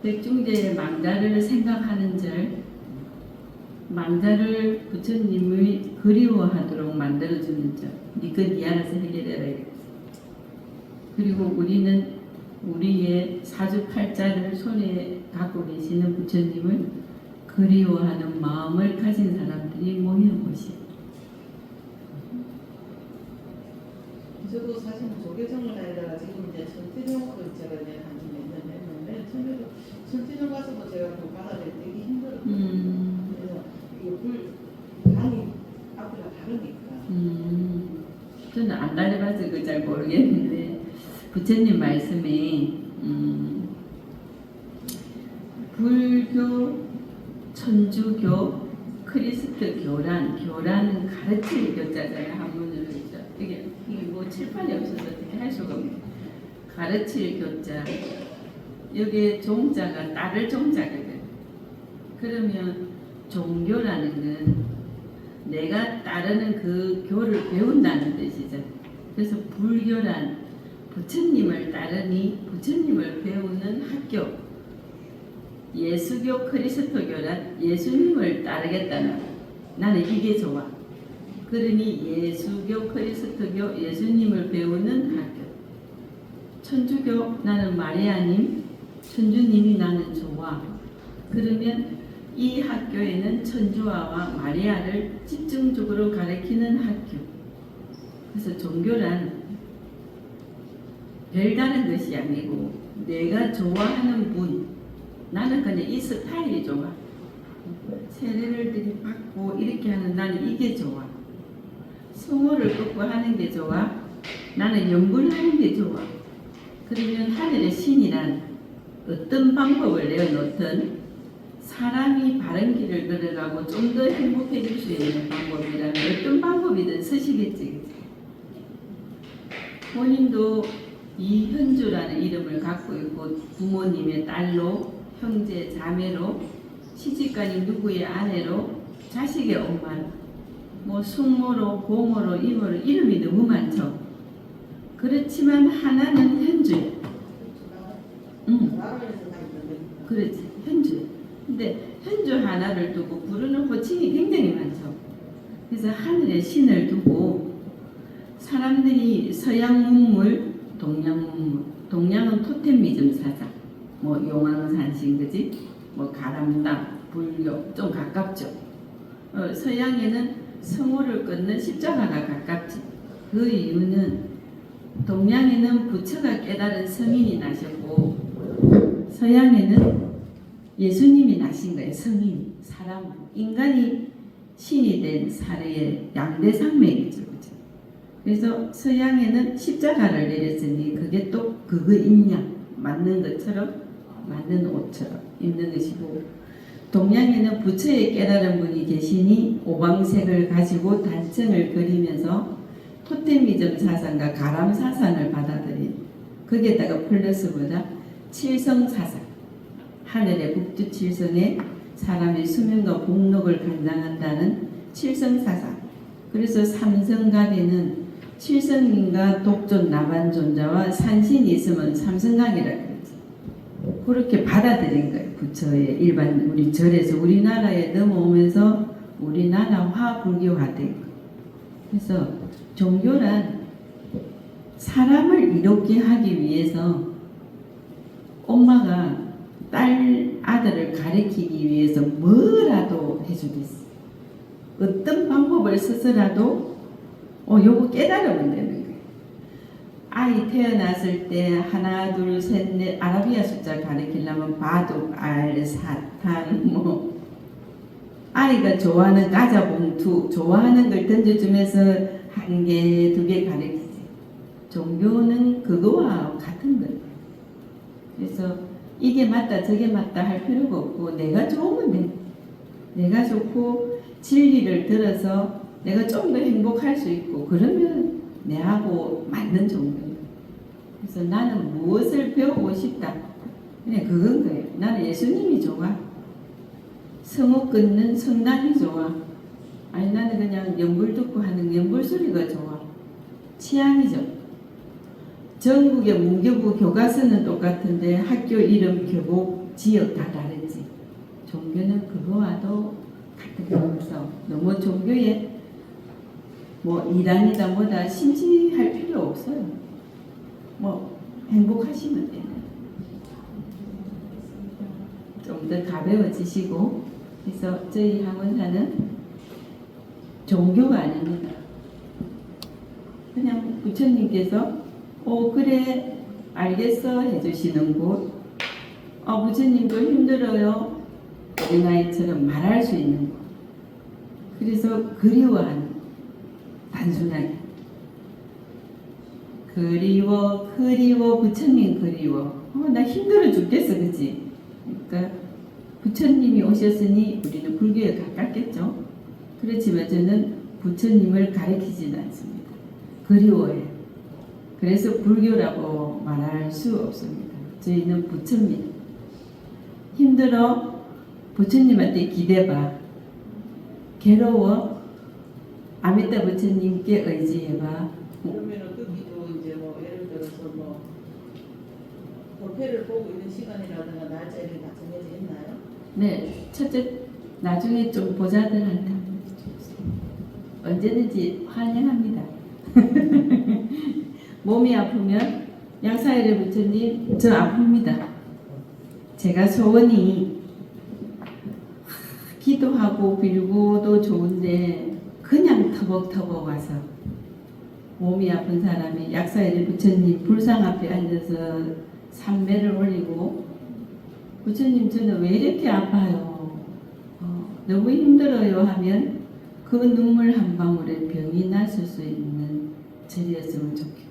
백중제의 망자를 생각하는 절 망자를 부처님의 그리워하도록 만들어주는 절 이건 니 알아서 해결해라 이랬어. 그리고 우리는 우리의 사주팔자를 손에 갖고 계시는 부처님을 그리워하는 마음을 가진 사람들이 모이는 곳이에요. 저도 사실은 조계정을 하다가 지금 이제 천태정으로 제가 이제 한지 몇 년 했는데 처음에도 천태정 가서도 제가 그 바다를 되게 힘들었거든요. 그래서 이게 강이 앞이랑 다르니까. 저는 안 다녀봐서 그걸 잘 모르겠는데 부처님 말씀에 불교, 천주교, 교란은 가르칠 교자잖아요. 한문으로 있죠. 이게 칠판이 없어서 어떻게 할 수가 없네. 가르칠 교자. 여기에 종자가 따를 종자거든. 그러면 종교라는 건 내가 따르는 그 교를 배운다는 뜻이죠. 그래서 불교란 부처님을 따르니 부처님을 배우는 학교. 예수교 그리스도교란 예수님을 따르겠다는 나는 이게 좋아. 그러니 예수교 그리스도교 예수님을 배우는 학교. 천주교 나는 마리아님 천주님이 나는 좋아. 그러면 이 학교에는 천주아와 마리아를 집중적으로 가르치는 학교. 그래서 종교란 별다른 것이 아니고 내가 좋아하는 분 나는 그냥 이 스타일이 좋아. 세례를 들이받고 이렇게 하는 나는 이게 좋아. 성호를 꺾고 하는 게 좋아. 나는 연불하는 게 좋아. 그러면 하늘의 신이란 어떤 방법을 내어놓든 사람이 바른 길을 걸어가고 좀 더 행복해질 수 있는 방법이라면 어떤 방법이든 쓰시겠지. 본인도 이현주라는 이름을 갖고 있고 부모님의 딸로 형제 자매로 시집가니 누구의 아내로 자식의 엄마로 숙모로 고모로 이모로 이름이 너무 많죠. 그렇지만 하나는 현주야. 그렇지 현주야. 근데 현주 하나를 두고 부르는 호칭이 굉장히 많죠. 그래서 하늘의 신을 두고 사람들이 서양 문물 동양 문물 동양은 토템미즘 사상 용왕산신 그지 가람당 불교 좀 가깝죠. 서양에는 성호를 끊는 십자가가 가깝지. 그 이유는 동양에는 부처가 깨달은 성인이 나셨고 서양에는 예수님이 나신 거예요. 성인, 사람, 인간이 신이 된 사례의 양대산맥이죠. 그죠? 그래서 서양에는 십자가를 내렸으니 그게 또 그거 있냐 맞는 것처럼 맞는 옷처럼 입는 것이고 동양에는 부처의 깨달은 분이 계시니 오방색을 가지고 단청을 그리면서 토테미즘 사상과 가람 사상을 받아들인 거기에다가 플러스보다 칠성 사상 하늘의 북두 칠성에 사람의 수명과 복록을 감당한다는 칠성 사상. 그래서 삼성각에는 칠성인과 독존 나반존자와 산신이 있으면 삼성각이라 그러지. 그렇게 받아들인 거예요. 부처의 일반 우리 절에서 우리나라에 넘어오면서 우리나라화 불교화된 거예요. 그래서 종교란 사람을 이롭게 하기 위해서 엄마가 딸 아들을 가르치기 위해서 뭐라도 해주겠어. 어떤 방법을 써서라도 요거 깨달으면 되는 거예요. 아이 태어났을 때 하나 둘 셋 넷 아라비아 숫자 가르치려면 바둑 알 사탕 뭐 아이가 좋아하는 과자 봉투 좋아하는 걸 던져주면서 한 개 두 개 가르치지. 종교는 그거와 같은 거예요. 그래서 이게 맞다 저게 맞다 할 필요가 없고 내가 좋으면 돼. 내가 좋고 진리를 들어서 내가 좀 더 행복할 수 있고 그러면 내하고 맞는 종교예요. 그래서 나는 무엇을 배우고 싶다. 그냥 그건 거예요. 나는 예수님이 좋아. 성옥 걷는 성당이 좋아. 아니 나는 그냥 연불 듣고 하는 연불 소리가 좋아. 취향이죠. 전국의 문교부 교과서는 똑같은데 학교 이름, 교복, 지역 다 다르지. 종교는 그거와도 같은 거라서 너무 종교에 뭐 이단이다 뭐다 심취할 필요 없어요. 뭐 행복하시면 돼요. 좀 더 가벼워지시고 그래서 저희 학원사는 종교가 아닙니다. 그냥 부처님께서 그래 알겠어 해주시는 곳 부처님도 힘들어요 어린아이처럼 말할 수 있는 곳 그래서 그리워하는 단순하게 그리워 부처님 그리워 나 힘들어 죽겠어 그치 그러니까 부처님이 오셨으니 우리는 불교에 가깝겠죠 그렇지만 저는 부처님을 가리키지는 않습니다 그리워해요 그래서 불교라고 말할 수 없습니다. 저희는 부처입니다. 힘들어? 부처님한테 기대봐. 괴로워? 아미타 부처님께 의지해봐. 그러면은 거기도 이제 뭐 예를 들어서 뭐 볼펜을 보고 있는 시간이라든가 날짜를 다 정해져 있나요? 네, 첫째 나중에 좀 보자들한테 언제든지 환영합니다. 몸이 아프면 양사일의 부처님 저 아픕니다. 제가 소원이 기도하고 빌고도 좋은데 그냥 터벅터벅 와서 몸이 아픈 사람이 약사일의 부처님 불상 앞에 앉아서 삼매를 올리고 부처님 저는 왜 이렇게 아파요? 너무 힘들어요 하면 그 눈물 한 방울에 병이 났을 수 있는 절이었으면 좋겠고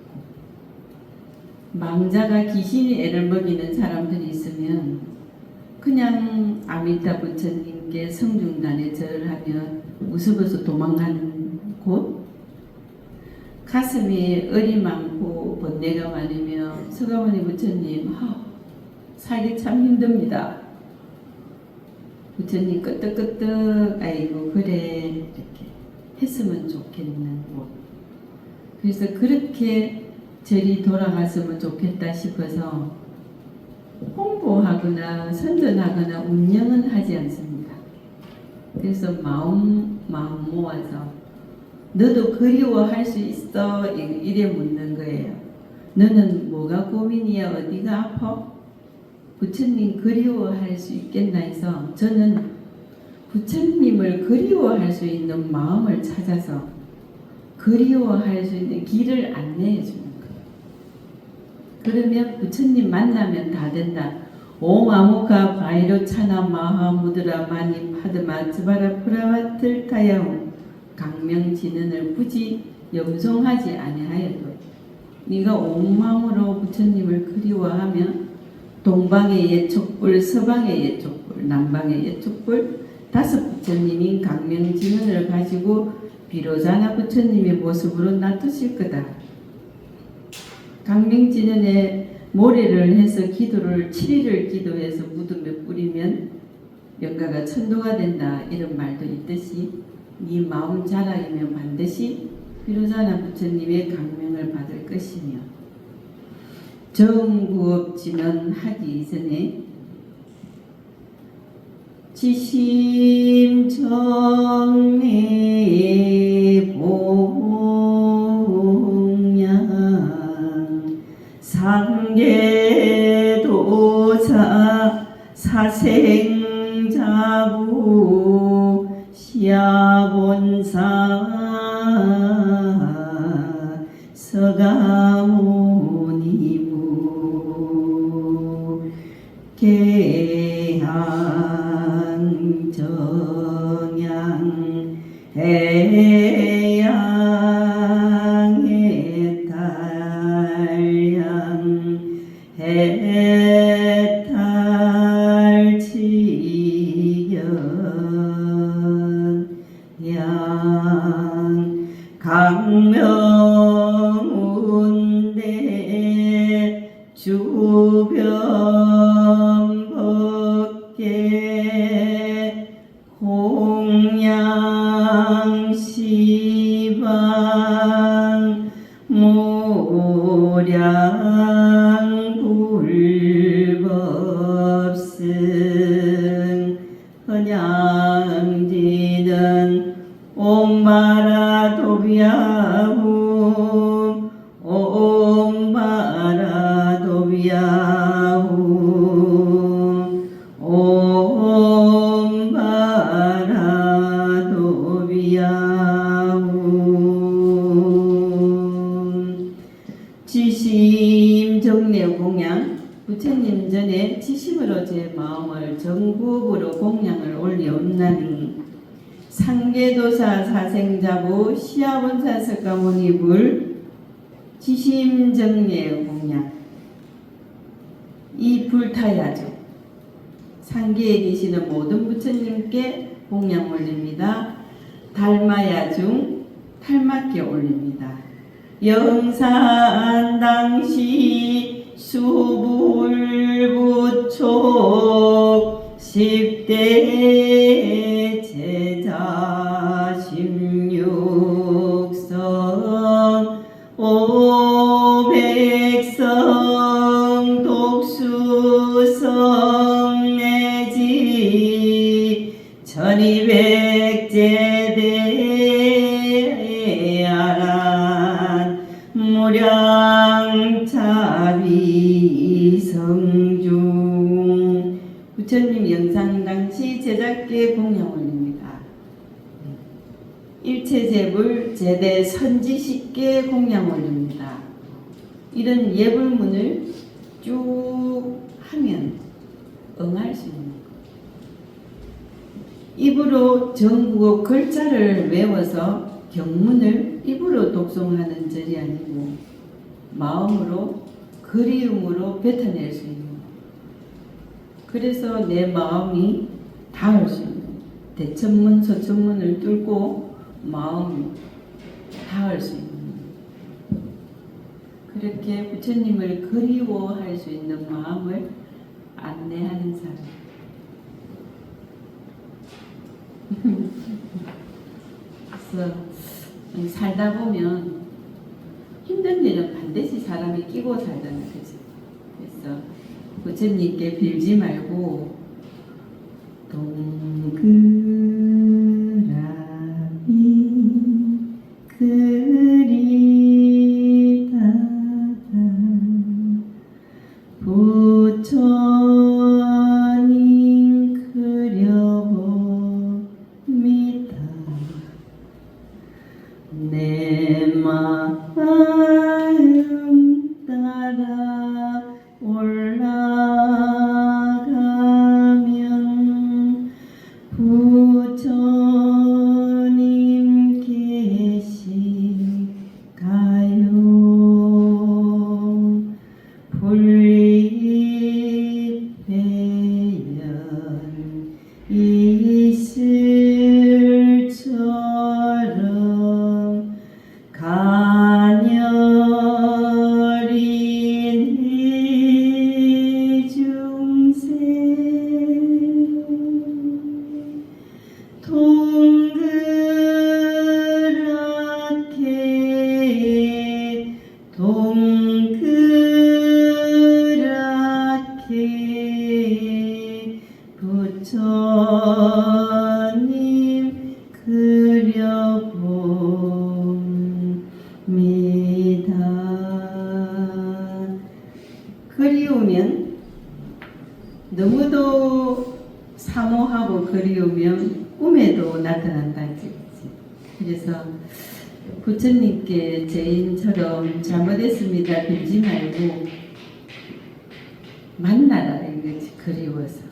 망자가 귀신이 애를 먹이는 사람들이 있으면 그냥 아미타 부처님께 성중단에 절을 하면 무서워서 도망가는 곳 가슴에 얼이 많고 번뇌가 많으면 서가모니 부처님 살기 참 힘듭니다. 부처님 끄떡끄떡 아이고 그래 이렇게 했으면 좋겠는 곳 그래서 그렇게 절이 돌아갔으면 좋겠다 싶어서 홍보하거나 선전하거나 운영은 하지 않습니다. 그래서 마음 모아서 너도 그리워할 수 있어 이래 묻는 거예요. 너는 뭐가 고민이야 어디가 아파? 부처님 그리워할 수 있겠나 해서 저는 부처님을 그리워할 수 있는 마음을 찾아서 그리워할 수 있는 길을 안내해 주는 거예요. 그러면 부처님 만나면 다 된다. 옴 아모카 바이로 차나 마하 무드라 마니 파드마 즈바라 프라와 틀타야오 강명진언을 굳이 염송하지 아니하여도 네가 온 마음으로 부처님을 그리워하면 동방의 옛 촛불, 서방의 옛 촛불, 남방의 옛 촛불 다섯 부처님인 강명진언을 가지고 비로자나 부처님의 모습으로 나타실 거다. 강명진언에 모래를 해서 기도를 7일을 기도해서 무덤에 뿌리면 영가가 천도가 된다 이런 말도 있듯이 네 마음 자랑이면 반드시 비로자나 부처님의 강명을 받을 것이며 정구업진언 하기 이전에 지심정례 공양 상계도사 사생자부 시아본사 서가모니부 개항정양 해양해 달양 해탈지연 양 강명운대 주변법계 공양시방 모량불법승 헌양지는 옴바라도비야후 옴바라도비야후 옴바라도비야후 지심정례 공양 부처님 전에 지심으로 제 마음을 전국으로 공양을 올려온나니 상계도사 사생자부 시아본사 석가모니불 지심정례 공양 이 불타야죠. 상계에 계시는 모든 부처님께 공양 올립니다. 달마야중 탈맞게 올립니다. 영산 당시 수불부촉 10대 제자 16성 500성 독수성 내지 1200제대 아란 무량자비 성중 부처님 영상당시 제작계 공양 올립니다. 일체제불 제대 선지식계 공양 올립니다. 이런 예불문을 쭉 하면 응할 수 있는 것. 입으로 전국어 글자를 외워서 경문을 입으로 독송하는 절이 아니고 마음으로 그리움으로 뱉어낼 수 있는 것. 그래서 내 마음이 닿을 수 있는 대천문 서천문을 뚫고 마음이 닿을 수 있는 그렇게 부처님을 그리워할 수 있는 마음을 안내하는 사람. 그래서 살다 보면 힘든 일은 반드시 사람이 끼고 살다는 거지. 그래서 부처님께 빌지 말고 동그라미 그리다가 부처님 그려봅니다. 내 마음 따라 그리우면 너무도 사모하고 그리우면 꿈에도 나타난다. 그래서 부처님께 죄인처럼 잘못했습니다 빌지 말고 만나라 이거지. 그리워서.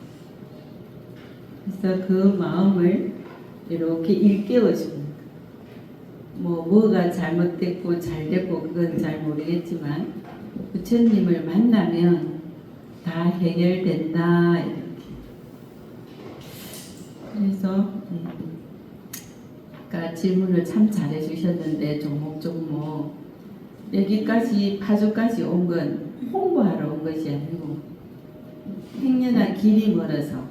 그래서 그 마음을 이렇게 일깨워줍니다. 뭐가 잘못됐고 잘됐고 그건 잘 모르겠지만 부처님을 만나면 다 해결된다 이렇게. 그래서 아까 질문을 참 잘해 주셨는데 조목조목 여기까지 파주까지 온 건 홍보하러 온 것이 아니고 행여나 길이 멀어서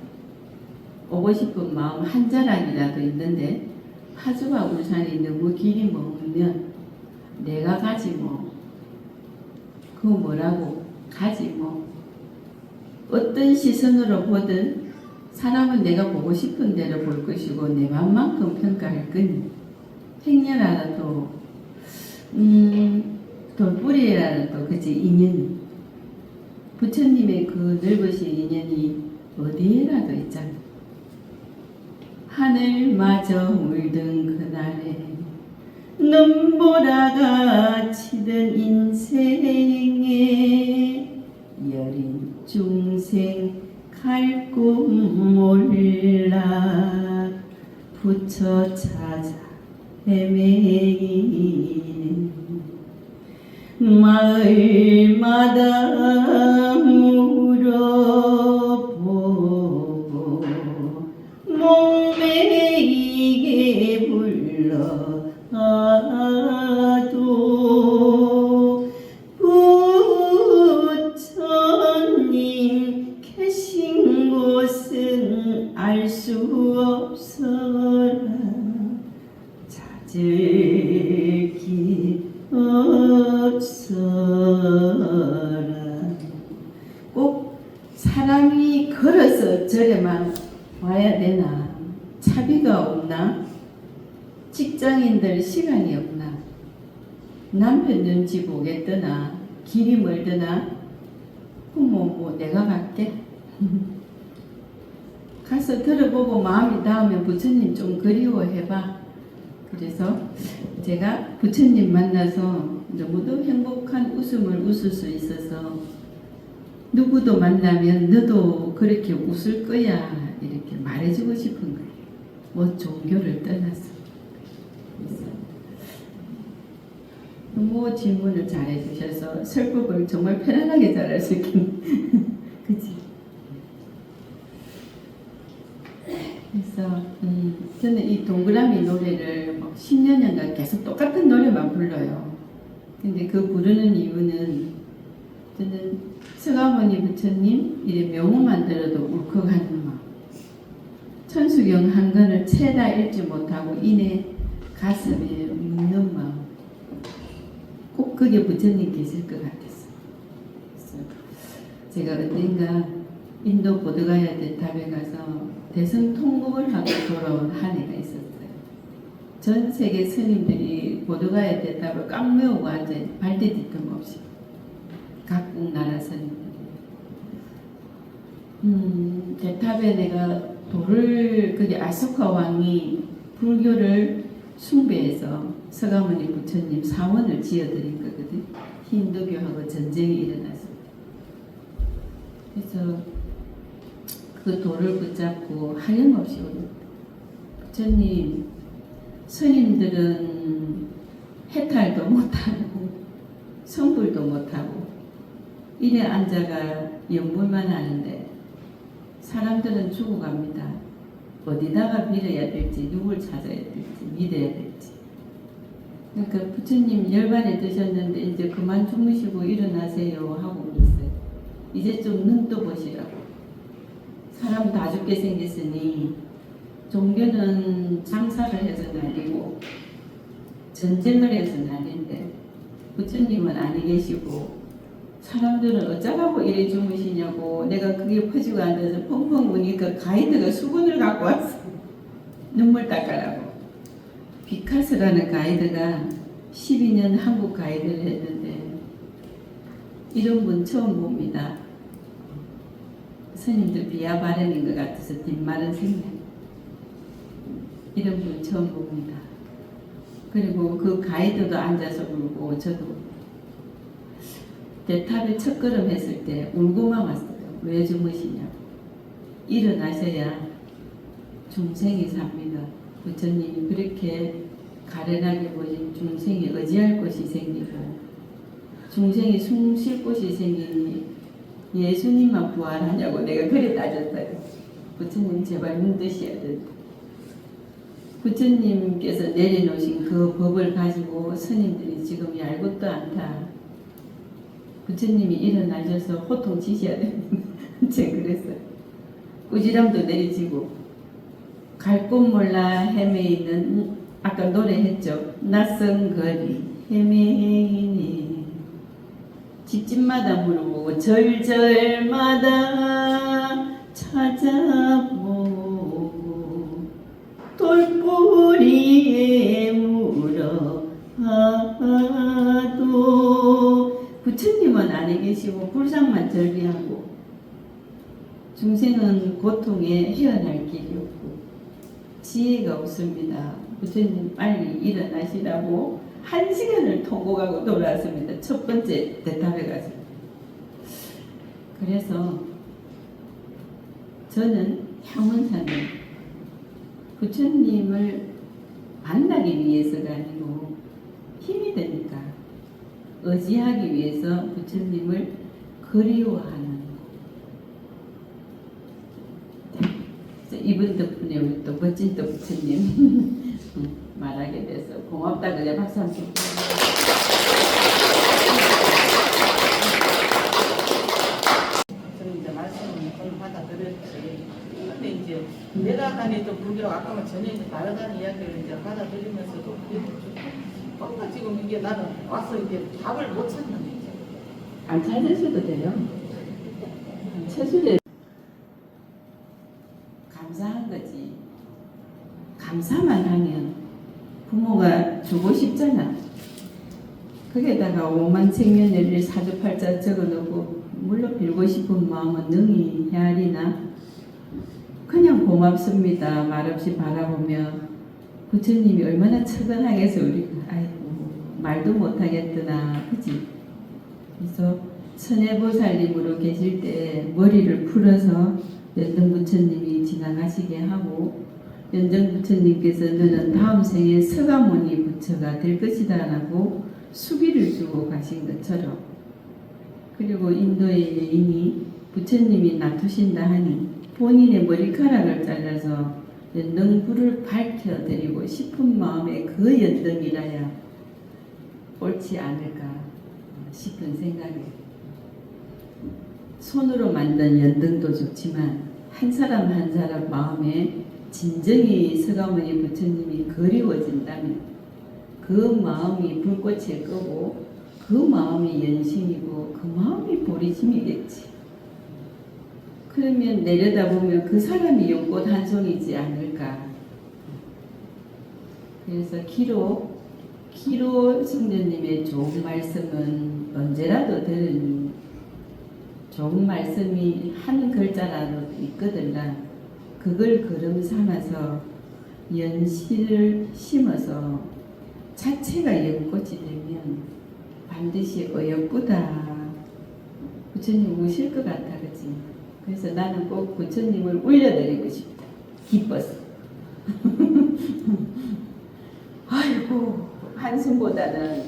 오고 싶은 마음 한 자락이라도 있는데 파주와 울산이 너무 길이 멀면 내가 가지 뭐. 그거 뭐라고 가지 뭐. 어떤 시선으로 보든 사람은 내가 보고 싶은 대로 볼 것이고 내 맘만큼 평가할 거니 행여라도 돌뿌리라도 그치 인연이 부처님의 그 넓으신 인연이 어디에라도 있잖아. 하늘마저 물든 그날에 눈보라가 치던 인생에 여린 중생 갈 곳 몰라 부처 찾아 헤매이는 마을마다 물어보고 목매이게 불러도 부처님 계신 곳은 알 수 없어라 찾을 길 없어라. 꼭 사람이 걸어서 절에만 와야 되나? 차비가 없나? 직장인들 시간이 없나? 남편 눈치 보겠더나? 길이 멀더나? 뭐 내가 갈게. 가서 들어보고 마음이 닿으면 부처님 좀 그리워해봐. 그래서 제가 부처님 만나서 너무도 행복한 웃음을 웃을 수 있어서 누구도 만나면 너도 그렇게 웃을 거야 이렇게 말해주고 싶은 거예요. 뭐 종교를 떠나서. 그래서 너무 질문을 잘해 주셔서 설법을 정말 편안하게 잘할 수 있긴 그치? 그래서 저는 이 동그라미 노래를 막 10년간 계속 똑같은 노래만 불러요. 근데 그 부르는 이유는 저는 서가모니 부처님 이래 명호만 들어도 울컥하는 마음. 천수경 한 권을 채다 읽지 못하고 이내 가슴에 묻는 마음. 꼭 그게 부처님 계실 것 같았어요. 그래서 제가 언젠가 인도 보드가야 대탑에 가서 대성 통곡을 하고 돌아온 한 해가 있었어요. 전 세계 스님들이 보드가야 대탑을 꽉 메우고 앉아 발디디틈 없이 각국 나라 스님들이 대탑에 내가 돌을 그게 아소카 왕이 불교를 숭배해서 서가모니 부처님 사원을 지어드린 거거든. 힌두교하고 전쟁이 일어났습니다. 그래서 그 돌을 붙잡고 하염없이 울었다. 부처님, 스님들은 해탈도 못하고 성불도 못하고 이래 앉아가 연불만 하는데 사람들은 죽어갑니다. 어디다가 빌어야 될지 누굴 찾아야 될지 믿어야 될지. 그러니까 부처님 열반에 드셨는데 이제 그만 주무시고 일어나세요 하고 그랬어요. 이제 좀 눈 떠보시라고. 사람 다 죽게 생겼으니 종교는 장사를 해서 날리고 전쟁을 해서 날린데 부처님은 아니 계시고 사람들은 어쩌라고 이래 주무시냐고. 내가 그게 퍼지고 앉아서 펑펑 우니까 가이드가 수건을 갖고 왔어. 눈물 닦아라고. 비카스라는 가이드가 12년 한국 가이드를 했는데 이런 분 처음 봅니다. 스님들 비하 발언인 것 같아서 뒷말은 생략. 이런 분 처음 봅니다. 그리고 그 가이드도 앉아서 울고 저도 대탑에 첫걸음 했을 때 울고만 왔어요. 왜 주무시냐고. 일어나셔야 중생이 삽니다. 부처님이 그렇게 가련하게 보신 중생이 의지할 곳이 생기고 중생이 숨 쉴 곳이 생기니 예수님만 부활하냐고 내가 그래 따졌어요. 부처님 제발 힘드셔야 된다. 부처님께서 내려놓으신 그 법을 가지고 스님들이 지금 얄궂도 않다. 부처님이 일어나셔서 호통치셔야 된다. 제가 그랬어요. 꾸지람도 내리지고 갈 곳 몰라 헤매이는 아까 노래했죠. 낯선 거리 헤매이니 집집마다 물어보고 절절마다 찾아보고 돌뿌리에 물어봐도 부처님은 안에 계시고 불상만 절비하고 중생은 고통에 헤어날 길이 없고 지혜가 없습니다. 부처님 빨리 일어나시라고 1시간을 통곡하고 돌아왔습니다. 첫 번째 대탑에 가서. 그래서 저는 향원사는 부처님을 만나기 위해서가 아니고 힘이 되니까 의지하기 위해서 부처님을 그리워하는 이분 덕분에 우리 또 멋진 또 부처님 말하게 돼서 고맙다 그래 박수 한번 쳐주세요. 저는 이제 말씀을 거의 받아들였지. 근데 이제 내려가니 또 불교가 아까만 전혀 이제 다르다는 이야기를 이제 받아들이면서도 뭔가 지금 이게 나는 와서 이제 답을 못 찾는 거죠. 안 찾으셔도 돼요. 처술에 감사한 거지. 감사만 하면 부모가 주고 싶잖아. 거기에다가 5만 생년회를 사주팔자 적어놓고 물론 빌고 싶은 마음은 능히 헤아리나 그냥 고맙습니다. 말없이 바라보며 부처님이 얼마나 처근하겠어. 우리가 아이고 말도 못하겠더나 그치? 그래서 천혜보살님으로 계실 때 머리를 풀어서 연등 부처님이 지나가시게 하고 연등 부처님께서 너는 다음 생에 서가모니 부처가 될 것이다 라고 수비를 주고 가신 것처럼 그리고 인도의 여인이 부처님이 놔두신다 하니 본인의 머리카락을 잘라서 연등불을 밝혀드리고 싶은 마음에 그 연등이라야 옳지 않을까 싶은 생각이 손으로 만든 연등도 좋지만 한 사람 한 사람 마음에 진정히 서가모니 부처님이 그리워진다면 그 마음이 불꽃에 끄고 그 마음이 연심이고 그 마음이 보리심이겠지. 그러면 내려다보면 그 사람이 연꽃 한 송이지 않을까. 그래서 기로 성전님의 좋은 말씀은 언제라도 들으니 좋은 말씀이 한 글자라도 있거든요. 그걸 걸음 삼아서 연실을 심어서 자체가 연꽃이 되면 반드시 어여쁘다. 부처님 우실 것 같아, 그치? 그래서 나는 꼭 부처님을 울려드리고 싶다. 기뻐서. 아이고, 한숨보다는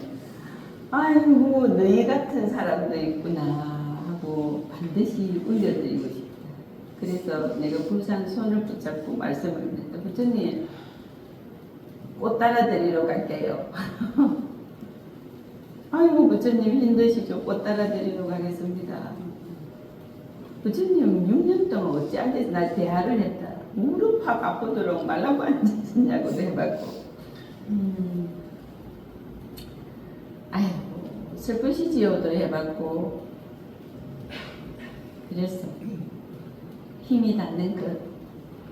아이고, 너희 같은 사람도 있구나 하고 반드시 울려드리고 싶다. 그래서 내가 불산 손을 붙잡고 말씀을 했다. 부처님, 꽃 따라 데리러 갈게요. 아이고, 부처님 힘드시죠? 꽃 따라 데리러 가겠습니다. 부처님 6년 동안 어찌 앉아서 날 대화를 했다. 무릎 확 아프도록 말라고 앉으셨냐고도 해봤고. 아이고, 슬프시지요도 해봤고. 그래서 힘이 닿는 것,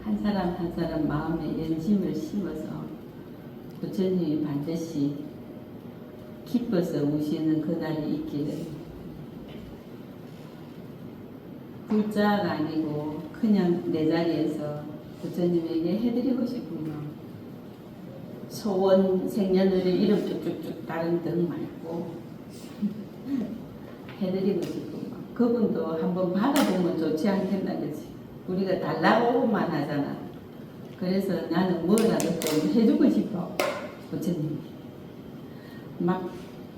한 사람 한 사람 마음에 연심을 심어서 부처님이 반드시 기뻐서 우시는 그날이 있기를. 굴자가 아니고 그냥 내 자리에서 부처님에게 해드리고 싶은 거. 소원 생년월일 이름 쭉쭉쭉 다른 등 말고 해드리고 싶은 거. 그분도 한번 받아보면 좋지 않겠나 그지? 우리가 달라고만 하잖아. 그래서 나는 뭐라도 좀 해주고 싶어. 부처님. 막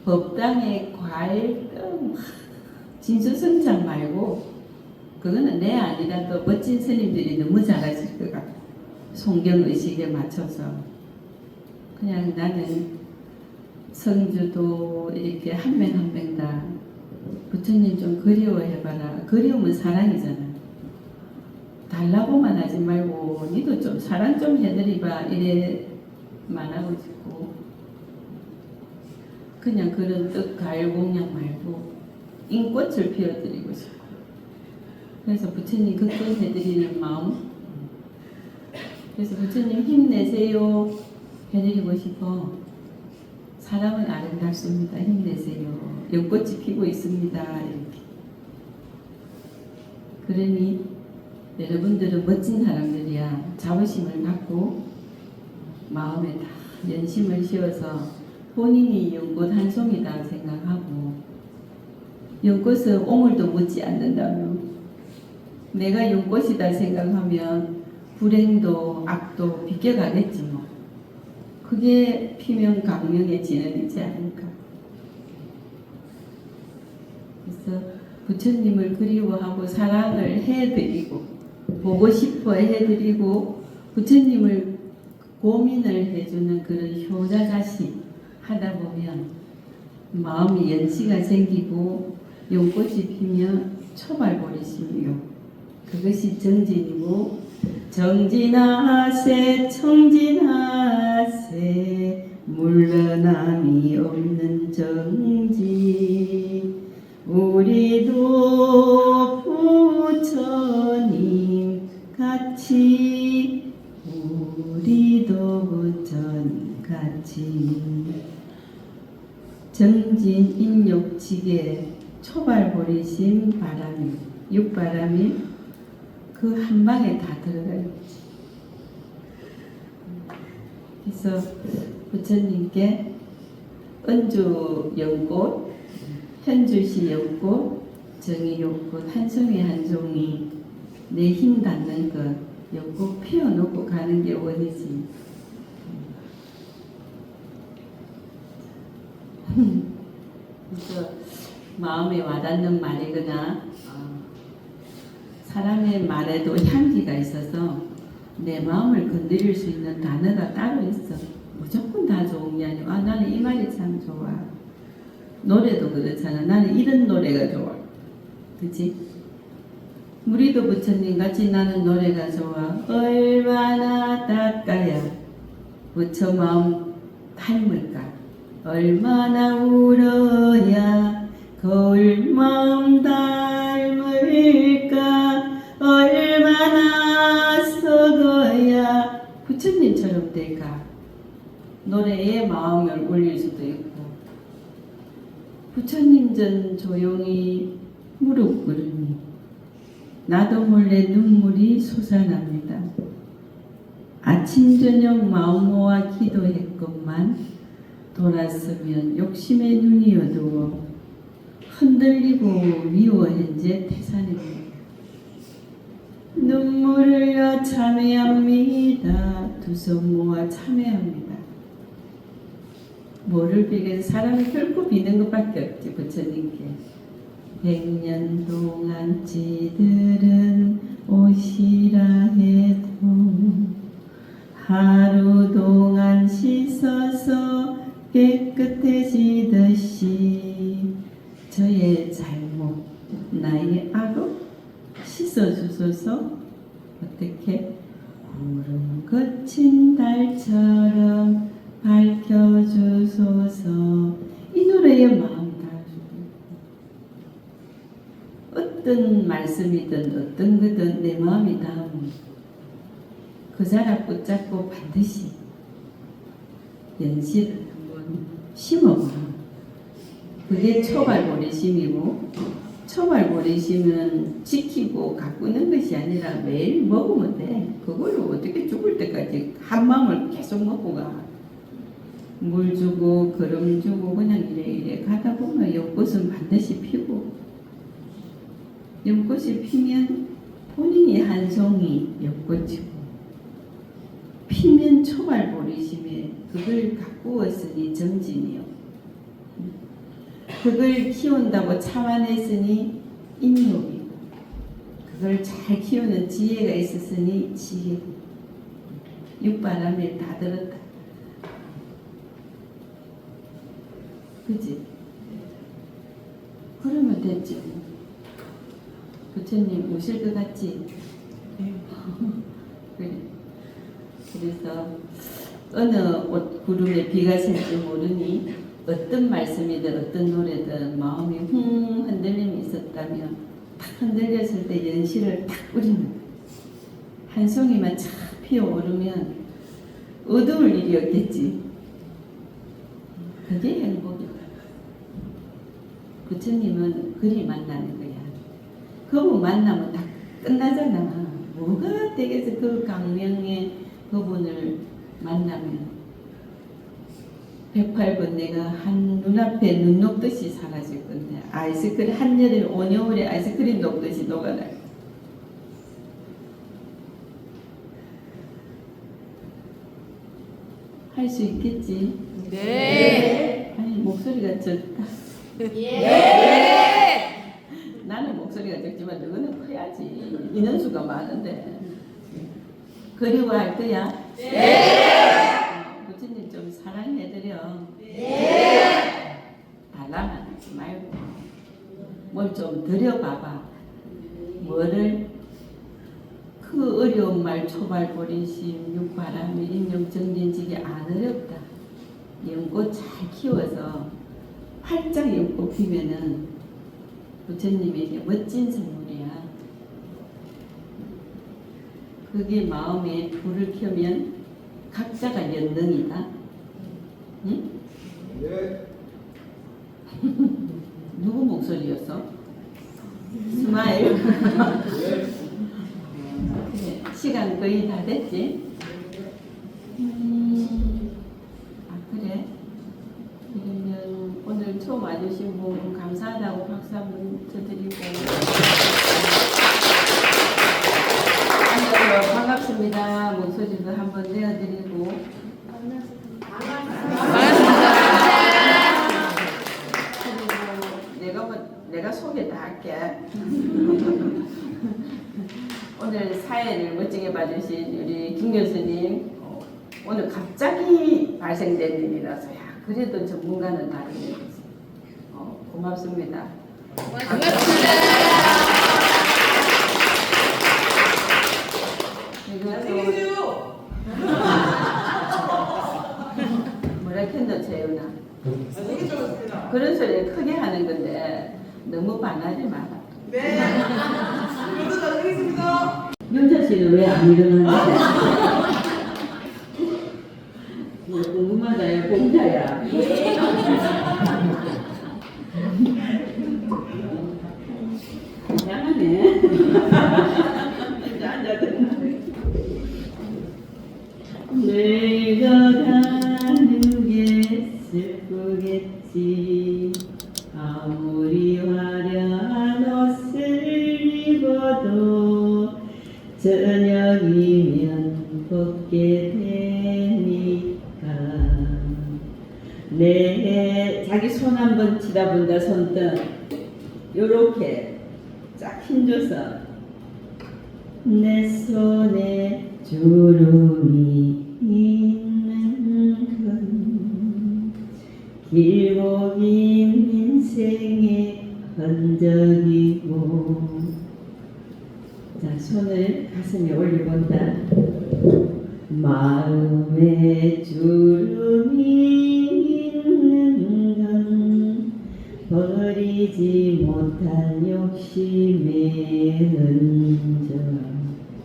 법당에 과일 진수성찬 말고 그거는 내 아니라도 멋진 스님들이 너무 잘하실 것 같아. 성경의식에 맞춰서. 그냥 나는 성주도 이렇게 한 명 한 명 다 부처님 좀 그리워해봐라. 그리움은 사랑이잖아. 달라고만 하지 말고 니도 좀 사랑 좀 해드리봐 이래만 하고 싶고 그냥 그런 뜻 과일 공양 말고 인꽃을 피워드리고 싶고 그래서 부처님 걱정해드리는 마음 그래서 부처님 힘내세요 해드리고 싶어. 사람은 아름답습니다. 힘내세요. 연꽃이 피고 있습니다. 이렇게. 그러니 여러분들은 멋진 사람들이야. 자부심을 갖고 마음에 다 연심을 씌워서 본인이 연꽃 한 송이다 생각하고 연꽃은 오물도 묻지 않는다며 내가 연꽃이다 생각하면 불행도 악도 비껴가겠지 뭐. 그게 피면 강명해지는이지 않을까. 그래서 부처님을 그리워하고 사랑을 해드리고 보고 싶어 해드리고 부처님을 고민을 해주는 그런 효자자식 하다 보면 마음이 연시가 생기고 연꽃이 피면 초발보리심이요. 그것이 정진이고 정진하세 청진하세 물러남이 없는 정진 우리도 부처님 같이 우리도 부처님 같이 정진 인욕지게 초발보리심 바람이 육바람이 그 한 방에 다 들어가요. 그래서 부처님께 은주 연꽃, 현주시 연꽃, 정의연꽃 한 송이 한 송이 내 힘 닿는 것 연꽃 피워놓고 가는 게 원이지. 그래서 마음에 와닿는 말이거나 사람의 말에도 향기가 있어서 내 마음을 건드릴 수 있는 단어가 따로 있어. 무조건 다 좋은 게 아니고 나는 이 말이 참 좋아. 노래도 그렇잖아. 나는 이런 노래가 좋아. 그치? 우리도 부처님 같이 나는 노래가 좋아. 얼마나 닦아야 부처 마음 닮을까? 얼마나 울어야 거울 마음 닮을까? 얼마나 썩어야 부처님처럼 될까? 노래에 마음을 올릴 수도 있고 부처님 전 조용히 무릎 꿇으니 나도 몰래 눈물이 솟아납니다. 아침 저녁 마음 모아 기도했건만 돌아서면 욕심의 눈이 어두워 흔들리고 미워현재 태산입니다. 눈물을 흘려 참회합니다. 두 손 모아 참회합니다. 뭐를 빌겠어? 사람이 결코 비는 것밖에 없지. 부처님께 100년 동안 지들은 오시라 해도 하루 동안 씻어서 깨끗해지듯이 저의 잘못 나의 악업 씻어주소서. 어떻게? 구름 거친 달처럼 밝혀주소서. 이 노래에 마음 다주고 어떤 말씀이든 어떤 거든 내 마음이 닿으면 그 자락 붙잡고 반드시 연실을 한번 심어봐. 그게 초발보리심이고, 초발보리심은 지키고 가꾸는 것이 아니라 매일 먹으면 돼. 그걸로 어떻게 죽을 때까지 한 마음을 계속 먹고 가. 물 주고 거름 주고 그냥 이래 가다 보면 연꽃은 반드시 피고, 연꽃이 피면 본인이 한 송이 연꽃이고, 피면 초발보리심에 그걸 가꾸었으니 정진이요. 그걸 키운다고 참아냈으니 인욕이고, 그걸 잘 키우는 지혜가 있었으니 지혜고, 육바람에 다 들었다. 그지? 그러면 됐지. 부처님 오실 것 같지? 그래. 그래서 어느 옷 구름에 비가 셀지 모르니 어떤 말씀이든 어떤 노래든 마음이 흔들림이 있었다면 탁 흔들렸을 때 연실을 탁 뿌리는 거야. 한 송이만 착 피어오르면 어두울 일이 없겠지. 그게 행복이다. 부처님은 그리 만나는 거야. 그분 만나면 다 끝나잖아. 뭐가 되겠어. 그 강명의 그분을 만나면 108번뇌가 한 눈앞에 눈 녹듯이 사라질 건데, 아이스크림 한여름 온여울에 아이스크림 녹듯이 녹아날. 할 수 있겠지? 네. 아니 목소리가 적다. 예. 나는 목소리가 적지만 너는 커야지. 인원수가 많은데. 그리워할 거야? 네. 부처님 좀 사랑해드려. 네. 달라만 하지 말고 뭘 좀 들여봐봐. 뭐를? 그 어려운 말 초발보리심, 육바람이, 인용정진지기 안 어렵다. 연꽃 잘 키워서 활짝 연꽃 피면은 부처님에게 멋진 선물이야. 그게 마음에 불을 켜면 각자가 연등이다. 응? 네. 누구 목소리였어? 스마일. 그래, 시간 거의 다 됐지? 아 그래? 그러면 오늘 처음 와주신 분 감사하다고 박수 한번 쳐드리고, 앉아서 반갑습니다 목소리도 한번 내어드리고, 그리고 내가 소개 다 할게. 오늘 사회를 멋지게 봐주신 우리 김 교수님, 오늘 갑자기 발생된 일이라서 야 그래도 전문가는 다르네요. 고맙습니다. 안녕하세요. 뭐라 했노 재윤아? 되게 좋았습니다. 그런 소리 크게 하는 건데 너무 반하지 마라. 네. 모두 다 하겠습니다. 윤자 씨는 왜 안 일어나는데? 궁금하다. 야 공자야. 이상하네. 이제 앉아도 내가 가는 게 슬프겠지. 아무리 화려한 옷을 입어도 저녁이면 벗게 되니까. 내 자기 손 한번 치다본다. 손등 요렇게 쫙 힘줘서 내 손에 주름이 있는 건 길고 긴 인생의 흔적이고. 자, 손을 가슴에 올려본다. 마음에 주름이 있는 건 버리지 못한 욕심의 흔적.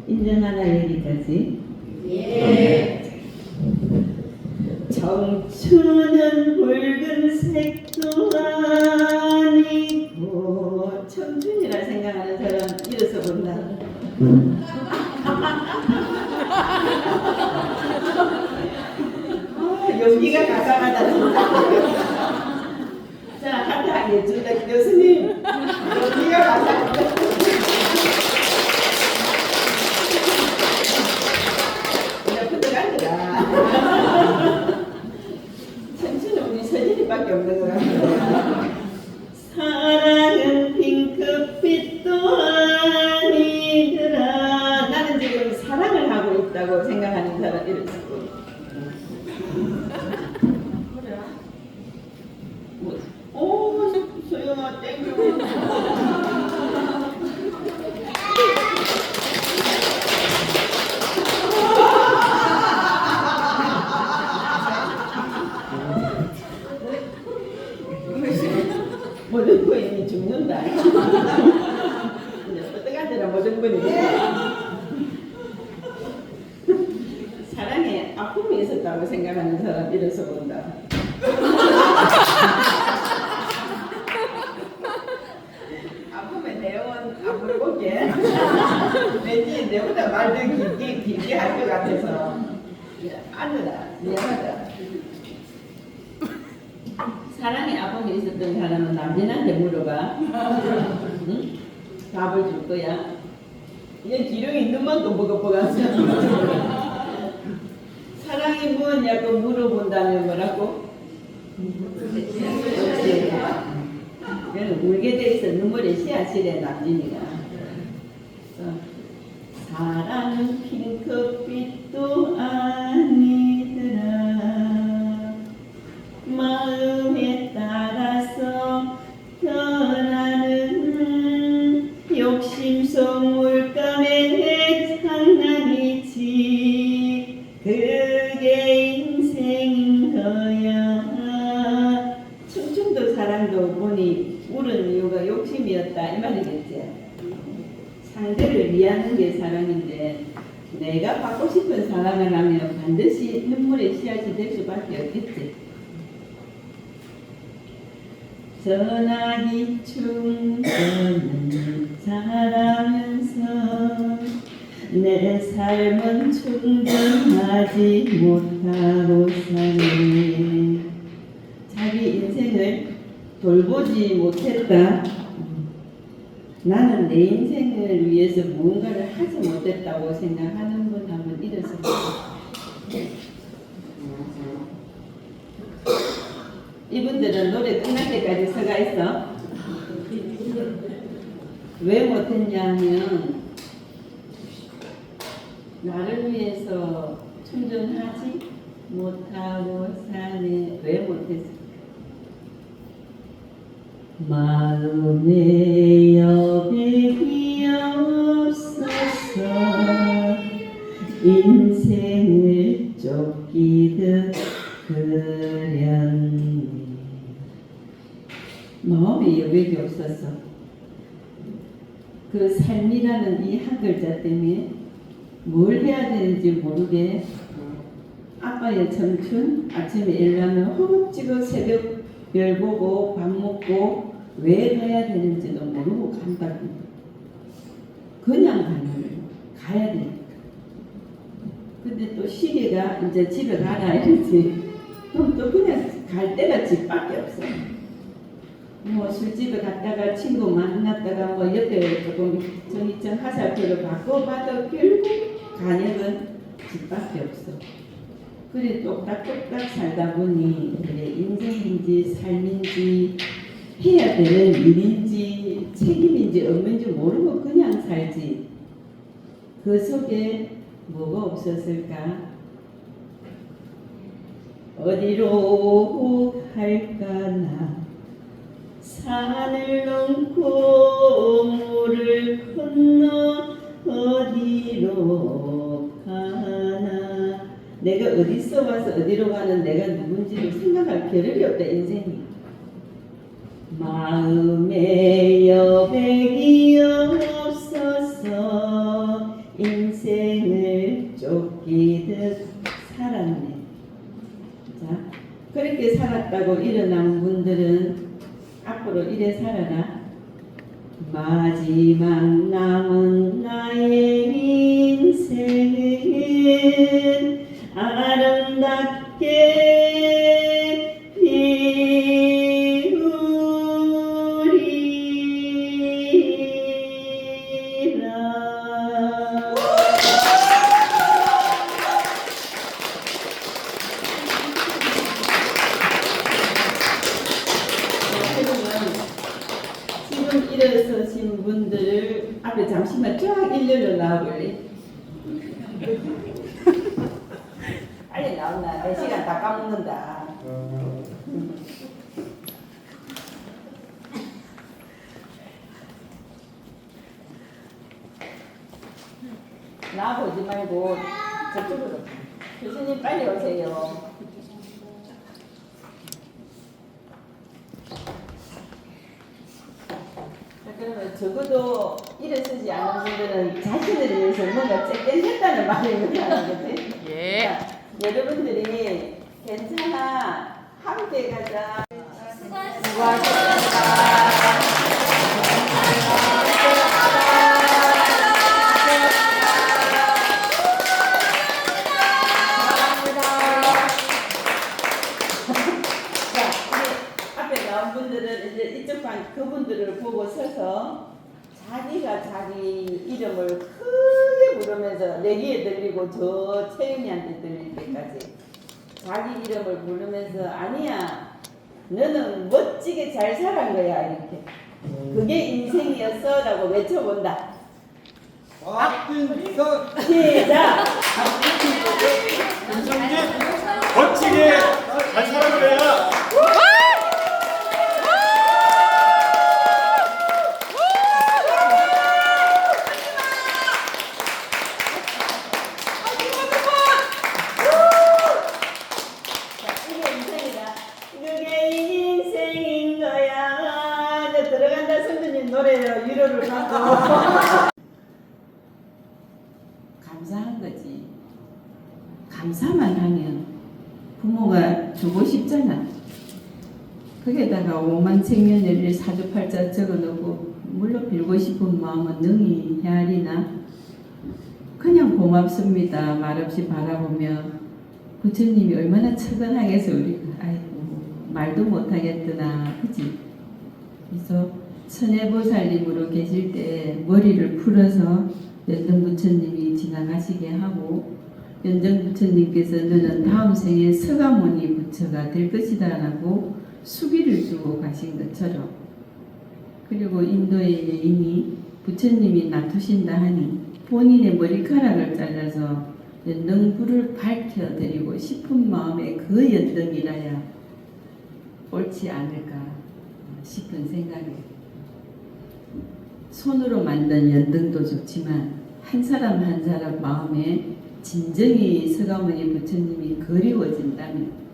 인정하나 여기까지? 예. 정치 네가 가상하다 진짜. 자, 하트 하겠습니다. 교수님. 네가 가상하다. 이제 붙어가더라. 천천히 우리 서진이밖에 없는 것 같아요. 사랑은 핑크빛도 아니더라. 나는 지금 사랑을 하고 있다고 생각하는 사람 이렇게. 오, 소영아 땡큐. 모든 거인이 죽는다. 어떡하더라 모든 거인이. 사랑에 아픔이 있었다고 생각하는 사람 이래서 본다. 아픔의 내용은 안 물어볼게. 왠지 내보다 말도 길게 할 것 같아서 아느라 미안하다. 사랑의 아픔이 있었던 사람은 남편한테 물어봐. 응? 답을 줄 거야. 얘 기름이 있는 만큼 버겁버거하죠. 사랑이 뭐냐고 물어본다면 뭐라고? 그렇지. 그는 울게 돼 있어. 눈물의 씨앗이래 남진이가. 사랑은 핑크빛도 아니더라. 마음에 따라서 변하는 욕심속 물감의 장난이지. 그게 인생인 거야. 충청도 사람도 보니 울은 이유가 욕심이었다 이 말이겠지. 상대를 위하는 게 사랑인데 내가 받고 싶은 사랑을 하면 반드시 눈물의 씨앗이 될 수밖에 없겠지. 전화기 충전은 잘하면서 내 삶은 충전하지 못하고 사네. 자기 인생을 돌보지 못했다. 나는 내 인생을 위해서 무언가를 하지 못했다고 생각하는 분 한번 일어서 이분들은 노래 끝날 때까지 서가 있어. 왜 못했냐 하면 나를 위해서 충전하지 못하고 사네. 왜 못했을까? 마음에 여백이 없어서 인생을 쫓기듯 그렸네. 마음에 여백이 없어서 그 삶이라는 이 한 글자 때문에 뭘 해야 되는지 모르게 아빠의 청춘 아침에 일어나면 허겁지겁 새벽 별 보고 밥 먹고 왜 가야 되는지도 모르고 간다고. 그냥 가는 거예요. 가야 되니까. 근데 또 시계가 이제 집에 가라 이러지. 그럼 또 그냥 갈 데가 집밖에 없어. 뭐 술집에 갔다가 친구 만났다가 뭐 옆에 조금 정이천 화살표를 바꿔봐도 결국 가역은 집밖에 없어. 그래 똑딱똑딱 살다 보니 그래 인생인지 삶인지 해야 되는 일인지 책임인지 없는지 모르고 그냥 살지. 그 속에 뭐가 없었을까? 어디로 갈까나 산을 넘고 물을 건너 어디로 가나. 내가 어디서 와서 어디로 가는 내가 누군지를 생각할 겨를이 없다 인생이. 마음에 여백이 없어서 인생을 쫓기듯 살았네. 자, 그렇게 살았다고 일어난 분들은 앞으로 이래 살아라. 마지막 남은 나의 인생은 아름답게 앞에 잠시만 쫙 일렬로 나와볼래? 빨리 나온다. 내 시간 다 까먹는다. 나보지 말고 저쪽으로. 교수님 빨리 오세요. 자, 그러면 적어도 일어서지 않은 분들은 자신을 위해서 뭔가 쬐끈했다는 말을 못하는 거지? 예. 자, 여러분들이 괜찮아. 함께 가자. 자, 우리 앞에 나온 분들은 이제 이쪽 반 그분들을 보고 서서 자기가 자기 이름을 크게 부르면서 내기에 들리고 저 채윤이한테 들릴 때까지 자기 이름을 부르면서 아니야 너는 멋지게 잘 살은 거야 이렇게 그게 인생이었어 라고 외쳐본다. 박진석 시작. 김성진 멋지게 잘 살아는 거야. 이게 인생이다. 그게 인생인 거야. 이제 들어간다. 선생님 노래요. 위로를 받고. 감사한 거지. 감사만 하면 부모가 주고 싶잖아. 거기에다가 5만 생년회를 사주팔자 적어놓고 물론 빌고 싶은 마음은 능히 헤아리나 그냥 고맙습니다. 말없이 바라보며 부처님이 얼마나 처근하겠어 우리가. 아이고 말도 못하겠더나 그지. 그래서 천혜보살님으로 계실 때 머리를 풀어서 연등 부처님이 지나가시게 하고 연등 부처님께서 너는 다음 생에 서가모니 부처가 될 것이다 라고 수기를 주고 가신 것처럼 그리고 인도에 여인이 부처님이 놔두신다 하니 본인의 머리카락을 잘라서 연등불을 밝혀드리고 싶은 마음에 그 연등이라야 옳지 않을까 싶은 생각이에요. 손으로 만든 연등도 좋지만 한 사람 한 사람 마음에 진정히 서가모니 부처님이 그리워진다면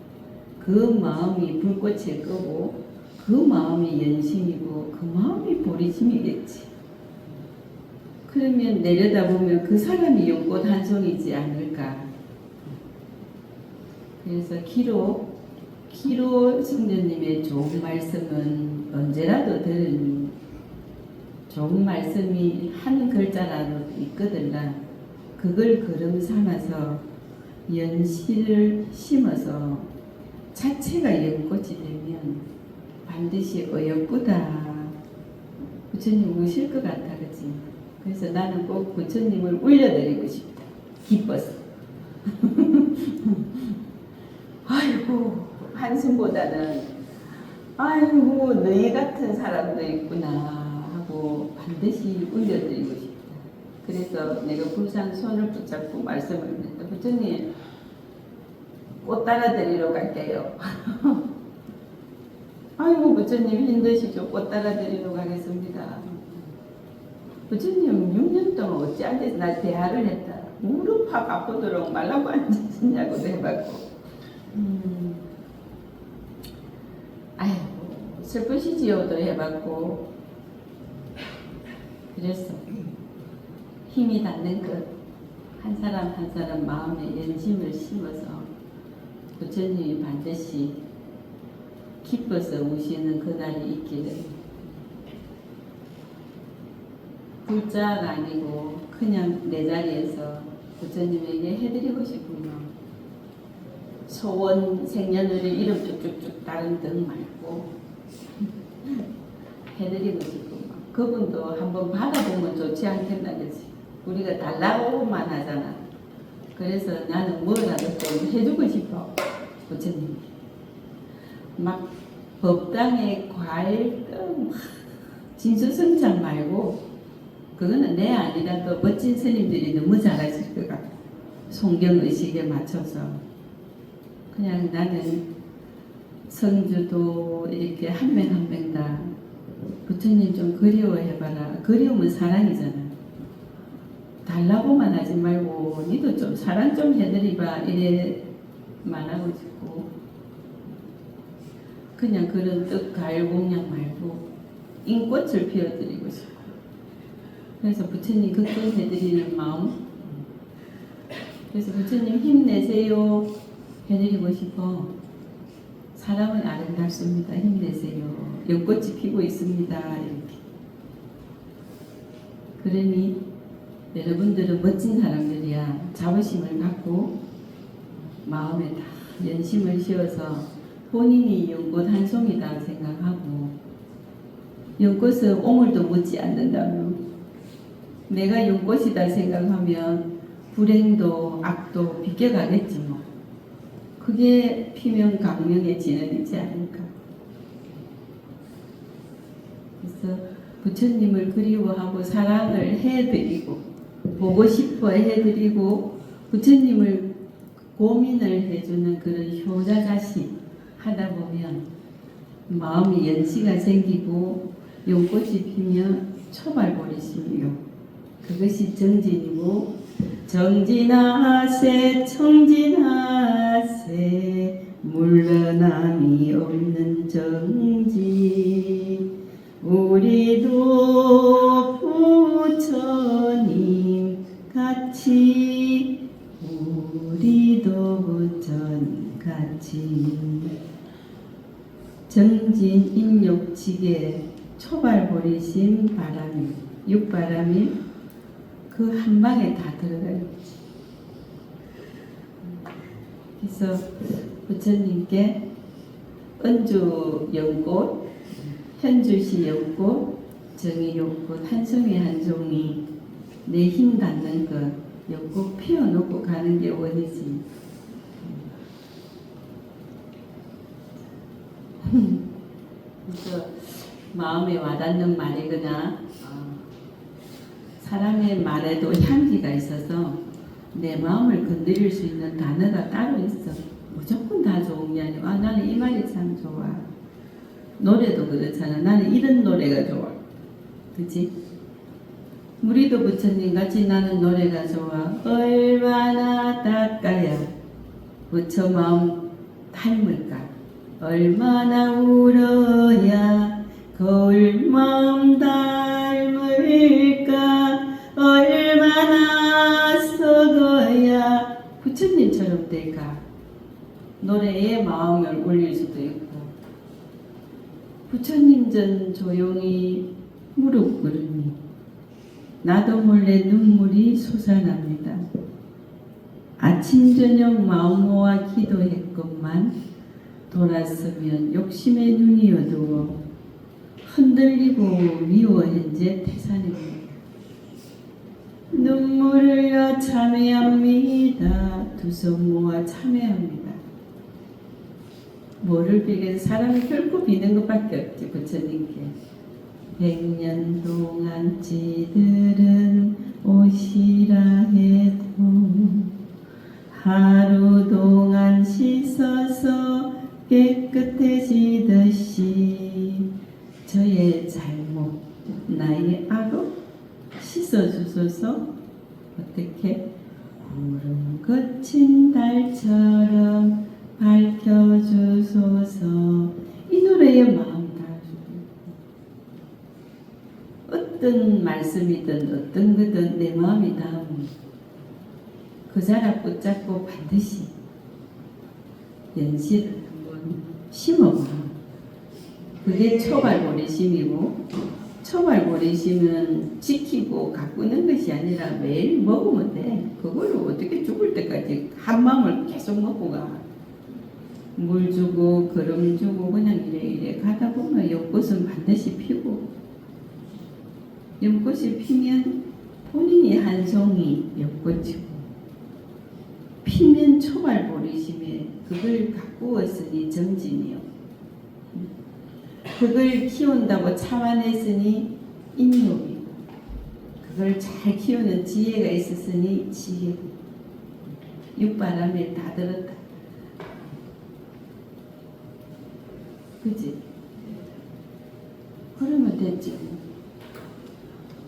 그 마음이 불꽃에 끄고 그 마음이 연심이고 그 마음이 보리심이겠지. 그러면 내려다보면 그 사람이 연꽃 한 송이지 않을까. 그래서 기로 성전님의 좋은 말씀은 언제라도 들으니 좋은 말씀이 한 글자라도 있거든요. 그걸 걸음 삼아서 연실을 심어서 자체가 연꽃이 되면 반드시 어여쁘다. 부처님 우실 것 같아, 그치? 그래서 나는 꼭 부처님을 울려드리고 싶다. 기뻐서. 아이고, 한숨보다는 아이고, 너희 같은 사람도 있구나 하고 반드시 울려드리고 싶다. 그래서 내가 불상 손을 붙잡고 말씀을 했다. 부처님, 꽃 따라 드리러 갈게요. 아이고, 부처님 힘드시죠? 꽃 따라 드리러 가겠습니다. 부처님 6년 동안 어찌 앉아서 날 대화를 했다. 무릎 팍 아프도록 말라고 앉으시냐고도 해봤고. 아이고, 슬프시지요도 해봤고. 그래서 힘이 닿는 것 한 사람 한 사람 마음에 연심을 심어서 부처님이 반드시 기뻐서 우시는 그날이 있기를. 불자가 아니고 그냥 내 자리에서 부처님에게 해드리고 싶은 마음. 소원 생년월일 이름 쭉쭉쭉 다른 등 말고 해드리고 싶은 마음. 그분도 한번 받아보면 좋지 않겠나 그지. 우리가 달라고만 하잖아. 그래서 나는 뭐라도 좀 해주고 싶어. 부처님. 막 법당에 과일 막 진수성찬 말고 그거는 내 아니라도 멋진 스님들이 너무 잘하실 것 같아. 성경의식에 맞춰서. 그냥 나는 성주도 이렇게 한 명 한 명 다 부처님 좀 그리워해봐라. 그리움은 사랑이잖아. 달라고만 하지 말고 니도 좀 사랑 좀 해드리봐. 이래만 하고 싶고, 그냥 그런 뜻가을 공양 말고 인꽃을 피워드리고 싶고, 그래서 부처님 걱정해드리는 마음, 그래서 부처님 힘내세요 해드리고 싶어. 사람은 아름답습니다. 힘내세요. 연꽃이 피고 있습니다. 이렇게. 그러니 여러분들은 멋진 사람들이야. 자부심을 갖고 마음에 다 연심을 씌워서 본인이 연꽃 한 송이다 생각하고, 연꽃은 오물도 묻지 않는다면 내가 연꽃이다 생각하면 불행도 악도 비껴가겠지 뭐. 그게 피면 강명의 진언이지 않을까. 그래서 부처님을 그리워하고 사랑을 해드리고 보고 싶어 해드리고 부처님을 고민을 해주는 그런 효자자식 하다 보면 마음이 연시가 생기고 연꽃이 피면 초발보리심이요. 그것이 정진이고, 정진하세 청진하세 물러남이 없는 정진. 우리도 부처님 같이, 우리도 부처님 같이 정진 인욕지게 초발보리심 바람이, 육바람이 그 한 방에 다 들어가요. 그래서 부처님께 은주 연꽃, 현주시 연꽃, 정의 연꽃 한 송이 한 송이 내 힘 닿는 것 연꽃 피워놓고 가는 게 원이지. 그래서 마음에 와닿는 말이거나 사람의 말에도 향기가 있어서 내 마음을 건드릴 수 있는 단어가 따로 있어. 무조건 다 좋은 게 아니고, 나는 이 말이 참 좋아. 노래도 그렇잖아. 나는 이런 노래가 좋아. 그치? 우리도 부처님 같이 나는 노래가 좋아. 얼마나 닦아야 부처 마음 닮을까? 얼마나 울어야 거울 마음 닮을까? 얼마나 썩어야 부처님처럼 될까? 노래에 마음을 올릴 수도 있고, 부처님 전 조용히 무릎 꿇으니 나도 몰래 눈물이 솟아납니다. 아침 저녁 마음 모아 기도했건만 돌아서면 욕심의 눈이 어두워 흔들리고 미워현재 태산입니다. 눈물을 흘려 참회합니다. 두 손 모아 참회합니다. 뭐를 빌겠어? 사람이 결코 비는 것밖에 없지. 부처님께 100년 동안 지들은 오시라 해도 하루 동안 씻어서 깨끗해지듯이 저의 잘못, 나의 악업 씻어주소서. 어떻게? 구름 거친 달처럼 밝혀주소서. 이 노래의 마음 다 어떤 말씀이든 어떤 거든 내 마음이 닿으면 그 자락 붙잡고 반드시 연실을 한번 심어봐. 그게 초발보리심이고, 초발보리심은 지키고 가꾸는 것이 아니라 매일 먹으면 돼. 그걸로 어떻게 죽을 때까지 한 마음을 계속 먹고 가. 물 주고 걸음 주고 그냥 이래 가다 보면 연꽃은 반드시 피고, 연꽃이 피면 본인이 한 송이 연꽃이고, 피면 초발보리심에 그걸 가꾸었으니 정진이요. 그걸 키운다고 참아냈으니 인욕이고, 그걸 잘 키우는 지혜가 있었으니 지혜. 육바람에 다 들었다. 그지? 그러면 됐지.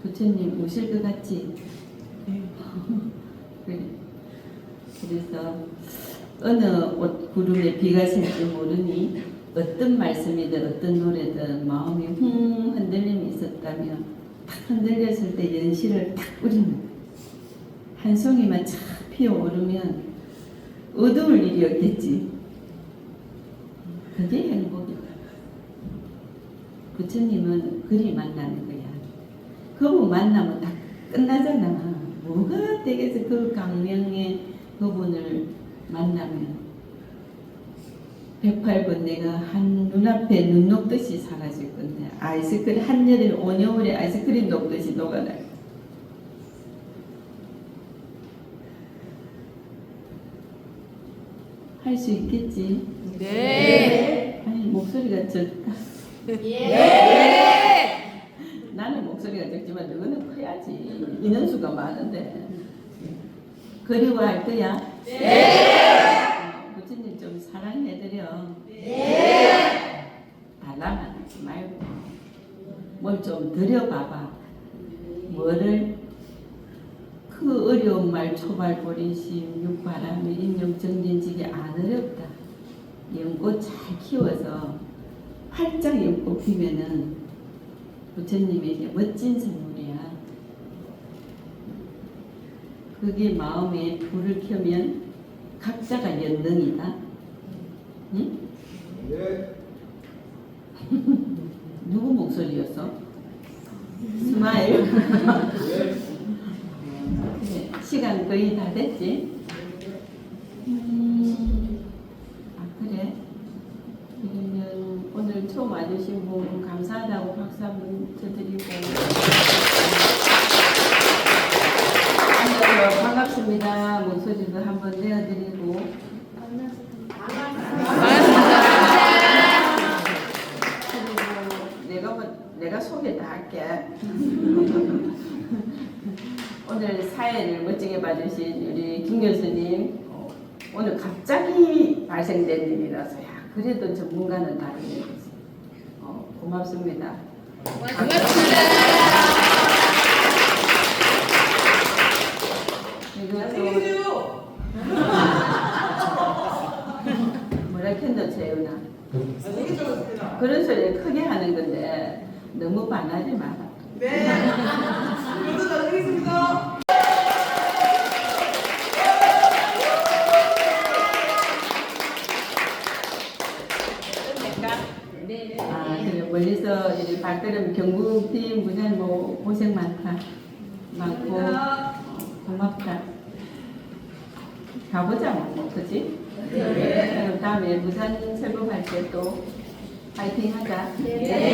부처님 오실 것 같지? 그래. 그래서 어느 옷 구름에 비가 셀지 모르니 어떤 말씀이든 어떤 노래든 마음이 흔들림이 있었다면 탁 흔들렸을 때 연실을 탁 뿌리는 거야. 한 송이만 착 피어오르면 어두울 일이 없겠지. 그게 행복이야. 부처님은 그리 만나는 거야. 그분 만나면 다 끝나잖아. 뭐가 되겠어. 그 강명의 그분을 만나면 108번 내가 한 눈앞에 눈 녹듯이 사라질 건데 아이스크림 한여름 온여울에 아이스크림 녹듯이 녹아날 거야. 할 수 있겠지? 네. 아니 목소리가 적다. 예. 나는 목소리가 적지만 너는 커야지. 인원수가 많은데. 그리워할 거야? 네. 부처님 좀 사랑해드려. 네. 달라만 하지 말고 뭘 좀 들여봐봐. 뭐를 그 어려운 말 초발보리심 육바람의 인용정진지기 안 어렵다. 연꽃 잘 키워서 활짝 연꽃 피면은 부처님에게 멋진 선물이야. 그게 마음에 불을 켜면 각자가 연능이다. 응? 네. 누구 목소리였어? 스마일. 네, 시간 거의 다 됐지? 그래? 그러면 오늘 처음 와주신 분 감사하다고 박수 한번 쳐드리고 앉아서 반갑습니다 목소리도 한번 내어드리고 그리고 내가 소개 다 할게. 오늘 사회를 멋지게 봐주신 우리 김 교수님 오늘 갑자기 발생된 일이라서 야 그래도 전문가는 다르게 고맙습니다. 이것도 뭐라 캔다 재윤아. 그런 소리 크게 하는 건데 너무 반하지 마라. 네. 모두 다 하겠습니다. 그래 멀리서 이제 발걸음 경북팀 부산 뭐 고생 많다. 많고 고맙다. 가보자 뭐 그치? 네. 다음에 부산 설법할 때 또 파이팅 하자. 네.